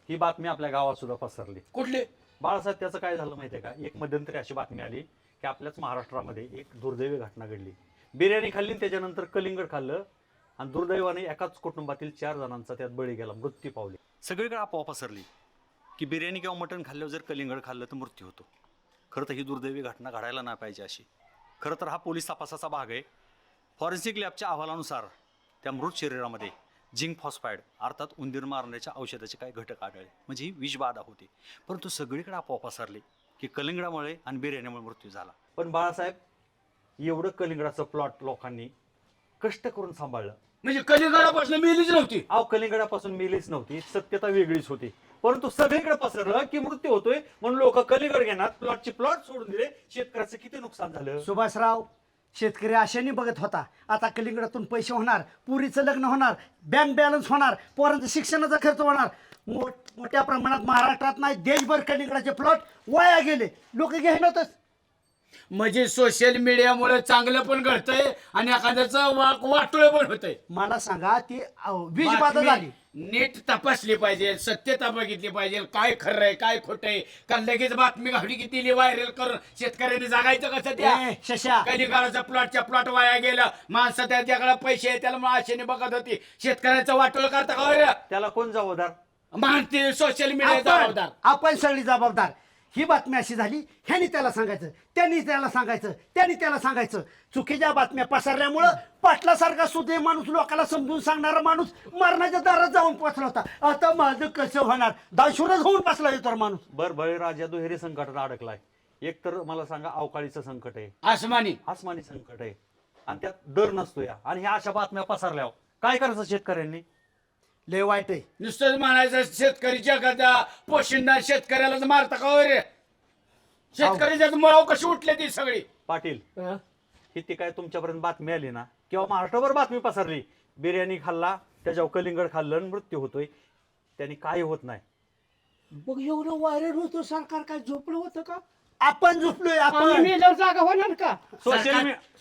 ही बातमी आपल्या गावात सुद्धा पसरली. कुठले? बाळासाहेब त्याचं काय झालं माहितीये का? एक मध्यंतरी अशी बातमी आली की आपल्याच महाराष्ट्रामध्ये एक दुर्दैवी घटना घडली. बिर्याणी खाल्ली त्याच्यानंतर कलिंगड खाल्लं आणि दुर्दैवाने एकाच कुटुंबातील 4 जणांचा त्यात बळी गेला, मृत्यू पावले. सगळीकडे अफवा पसरली की बिर्याणी किंवा मटण खाल्ल्यावर जर कलिंगड खाल्लं तर मृत्यू होतो. खरं तर ही दुर्दैवी घटना घडायला नाही पाहिजे अशी. खरं तर हा पोलीस तपासाचा भाग आहे. फॉरेन्सिक लॅबच्या अहवालानुसार त्या मृत शरीरामध्ये झिंक फॉस्फाईड अर्थात उंदीर मारण्याच्या औषधाचे काही घटक आढळले, म्हणजे ही विषबाधा होती. परंतु सगळीकडे अफवा पसरली की कलिंगडामुळे आणि बिर्याणीमुळे मृत्यू झाला. पण बाळासाहेब एवढं कलिंगडाचं प्लॉट लोकांनी कष्ट करून सांभाळलं. म्हणजे कलिंगडापासून मेलीच नव्हती? अहो कलिंगडापासून मेलीच नव्हती, सत्यता वेगळीच होती. परंतु सगळीकडे पसरलं की मृत्यू होतोय म्हणून लोक कलिंगड घेणार, प्लॉटचे प्लॉट सोडून दिले. शेतकऱ्याचं किती नुकसान झालं. सुभाषराव शेतकरी आशेने बघत होता आता कलिंगडातून पैसे होणार, पुरीचं लग्न होणार, बँक बॅलन्स होणार, पोरांचं शिक्षणाचा खर्च होणार. मोठ्या प्रमाणात महाराष्ट्रात नाही देशभर कलिंगडाचे प्लॉट वाया गेले. लोक घेणारच. म्हणजे सोशल मीडियामुळे चांगलं पण घडतंय आणि एखाद्याचं वाटोळ पण होतंय. मला सांगा ती विषबाधा झाली. नीट तपासली पाहिजे, सत्यता बघितली पाहिजे, काय खरं आहे काय खोटं आहे. कारण लगेच बातमी घडली की ती व्हायरल करून शेतकऱ्यांनी जगायचं कसं? त्या शशा कलिंगडाचा प्लॉटच्या प्लॉट वाया गेला, माणसं त्याच्याकडे पैसे आहे त्याला आशेने बघत होती. शेतकऱ्याचं वाटोळ करता का? त्याला कोण जबाबदार? मानते सोशल मीडिया जबाबदार. आपण सगळी जबाबदार. ही बातमी अशी झाली ह्यानी त्याला सांगायचं, त्यांनी त्याला सांगायचं, त्यांनी त्याला सांगायचं. चुकीच्या बातम्या पसरल्यामुळं पाटलासारखा सुदे माणूस लोकांना समजून सांगणारा माणूस मरणाच्या दारात जाऊन पोचला होता. आता माझं कसं होणार? दाशुरच होऊन बसला तर माणूस. बळीराजा दुहेरी संकटात अडकलाय. एक तर मला सांगा अवकाळीचं संकट आहे, आसमानी संकट आहे आणि त्यात दर नसतो या. आणि ह्या अशा बातम्या पसरल्यावर काय करायचं शेतकऱ्यांनी? लय वाईट आहे. नुसतंच म्हणायचं शेतकरीच्या एखाद्या पोशिंदा शेतकऱ्यालाच मारता का रे? शेतकऱ्याच्या मळाव कशी उठले ती सगळी. पाटील ही ती काय तुमच्यापर्यंत बातमी आली ना किंवा महाराष्ट्रभर बातमी पसरली बिर्याणी खाल्ला त्याच्यावर कलिंगड खाल्लं आणि मृत्यू होतोय, त्यांनी काय होत नाही. मग एवढं व्हायरल होतं सरकार काय झोपलं होतं का? आपण झोपलोय. आपण जागा होणार का?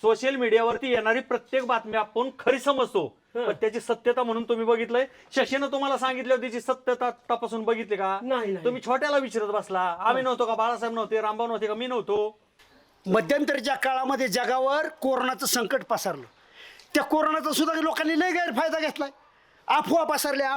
सोशल मीडियावरती येणारी प्रत्येक बातमी आपण खरी समजतो पण त्याची सत्यता म्हणून तुम्ही बघितलंय. शशीनं तुम्हाला सांगितलं त्याची सत्यता तपासून बघितली का? तुम्ही छोट्याला विचारत बसला. आम्ही नव्हतो का? बाळासाहेब नव्हते? रामभाऊ नव्हते का? मी नव्हतो? मध्यंतरीच्या काळामध्ये जगावर कोरोनाचं संकट पसरलं. त्या कोरोनाचा सुद्धा लोकांनी लय गैरफायदा घेतलाय. अफवा पसरल्या.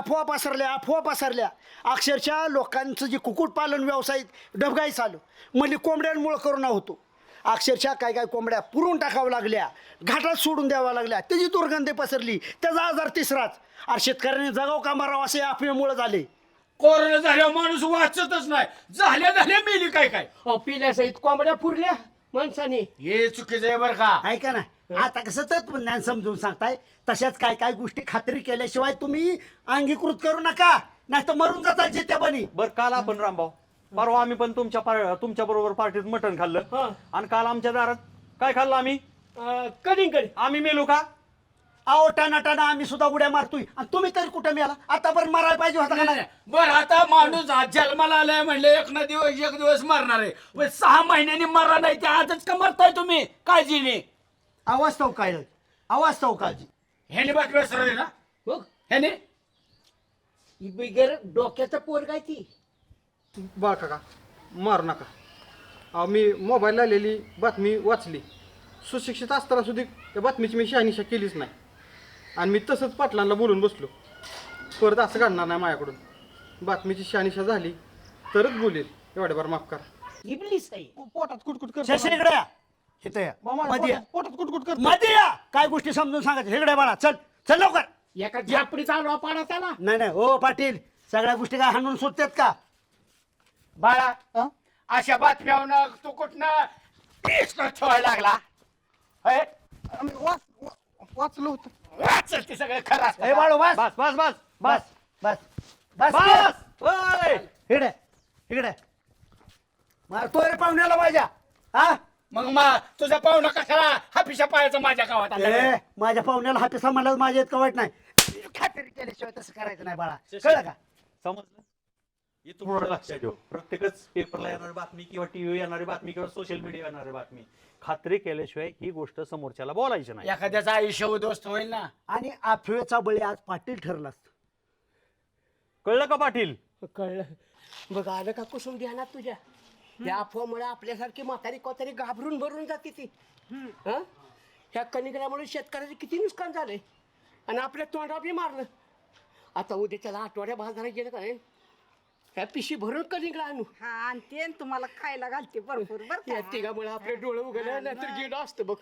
अक्षरशः लोकांचं जे कुक्कुटपालन व्यवसाय डबघाईस आलं. म्हणजे कोंबड्यांमुळे कोरोना होतो. अक्षरशः काय कोंबड्या पुरून टाकाव्या लागल्या, घाटात सोडून द्याव्या लागल्या, त्याची दुर्गंधी पसरली, त्याचा आजार तिसराच. आणि शेतकऱ्यांनी जगाव का मारावं असे अफवेमुळे झाले. कोरोना झाल्यावर माणूस वाचतच नाही, झाल्या मेली काय पिल्यासहित कोंबड्या पुरल्या माणसाने. हे चुकीचं आहे बरं का? ऐका ना आता कसं तत्वज्ञान समजून सांगताय तशाच काय गोष्टी खात्री केल्याशिवाय तुम्ही अंगीकृत करू नका, नाही तर मरून जातात जित्यापणी. बरं काल आपण रामभाऊ परवा आम्ही पण तुमच्या बरोबर पार्टीत मटण खाल्लं आणि काल आमच्या दारात काय खाल्लं आम्ही? कलिंगड. आम्ही मेलो का? अहो टाना आम्ही सुद्धा उड्या मारतोय आणि तुम्ही तरी कुठं मिळाला आतापर्यंत मारायला पाहिजे होता का नाही? बर आता माणूस आज जन्माला आलाय म्हणले एक दिवस मरणार आहे पण 6 महिन्यांनी मरा नाही ते आजच का मरताय तुम्ही काळजीने? अवास्तव काय अवास्तव काळजी. ह्याने बाकी सरळ ना हो ह्याने बिगर डोक्याचं पोर काय ती. बा काका मारू नका. अहो मी मोबाईल आलेली बातमी वाचली. सुशिक्षित असताना सुद्धा त्या बातमीची मी शहानिशा केलीच नाही आणि मी तसंच पाटलांना बोलून बसलो. परत असं घडणार नाही माझ्याकडून. बातमीची शहानिशा झाली तरच बोलेल. एवढ्या बार माफ करा. इबलीस आहे. पोटात कुटकुट कर. शशी इकडे या. इथं या. मध्ये या. पोटात कुटकुट कर. मध्ये या. काय गोष्टी समजून सांगायचं इकडे बाळा. चल चल लवकर. एका झापडीचा आलो पाडा त्याला. नाही हो पाटील सगळ्या गोष्टी काय हाणून सुटतात का? बाळा अशा बातम्या तू कुठनं ठेवायला लागला? वाचलो होतं. वाचल ते सगळं खरं असतं. ए बाळू बस बस बस बस बस बस बस बस ओय! इकडे इकडे मारतोय रे पाहुण्याला माझ्या. हा मग तुझा पाहुणा कशाला हापिशा पायाचा माझ्या गावात आला? ए, माझ्या पाहुण्याला हापिसा म्हणलं माझ्या इतकं वाईट नाही. खात्री केल्याशिवाय तसं करायचं नाही बाळा. कळलं का? समजलं? इथून पुढे लक्षात ठेव. प्रत्येकच पेपरला येणारी बातमी किंवा टीव्ही येणारी बातमी किंवा सोशल मीडिया येणारी बातमी खात्री केल्याशिवाय ही गोष्ट समोरच्याला बोलायची नाही. एखाद्याचं आयुष्य उद्ध्वस्त होईल ना. आणि अफवेचा बळी आज पाटील ठरला असतं. कळलं का पाटील? कळलं. बघ आलं का कुसुम ध्यानात तुझ्या? त्या अफवामुळे आपल्यासारखी म्हातारी कोतारी घाबरून भरून जाते ती. हं? ह्या कनिकरामुळे शेतकऱ्याचे किती नुकसान झालंय आणि आपल्या तोंडावर बी मारलं. आता उद्या त्याला आठवड्या बाजारात गेलं काय ह्या पिशी भरून कलिंगडा आणू. हा आणते आणि तुम्हाला खायला घालते भरपूर बरं या का? तिघामुळे आपले डोळे उघडले नाहीतर गेलं असतं बघ.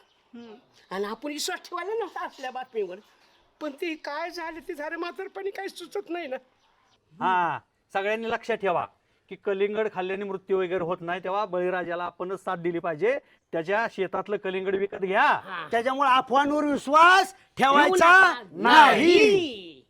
आणि आपण विश्वास ठेवायला नव्हता असल्या बातमीवर. पण ते काय झालं ते झालं म्हातारपणी काही सुचत नाही ना. हा सगळ्यांनी लक्षात ठेवा की कलिंगड खाल्ल्याने मृत्यू वगैरे होत नाही. तेव्हा बळीराजाला आपणच साथ दिली पाहिजे. त्याच्या शेतातलं कलिंगड विकत घ्या. त्याच्यामुळे अफवांवर विश्वास ठेवायचा नाही.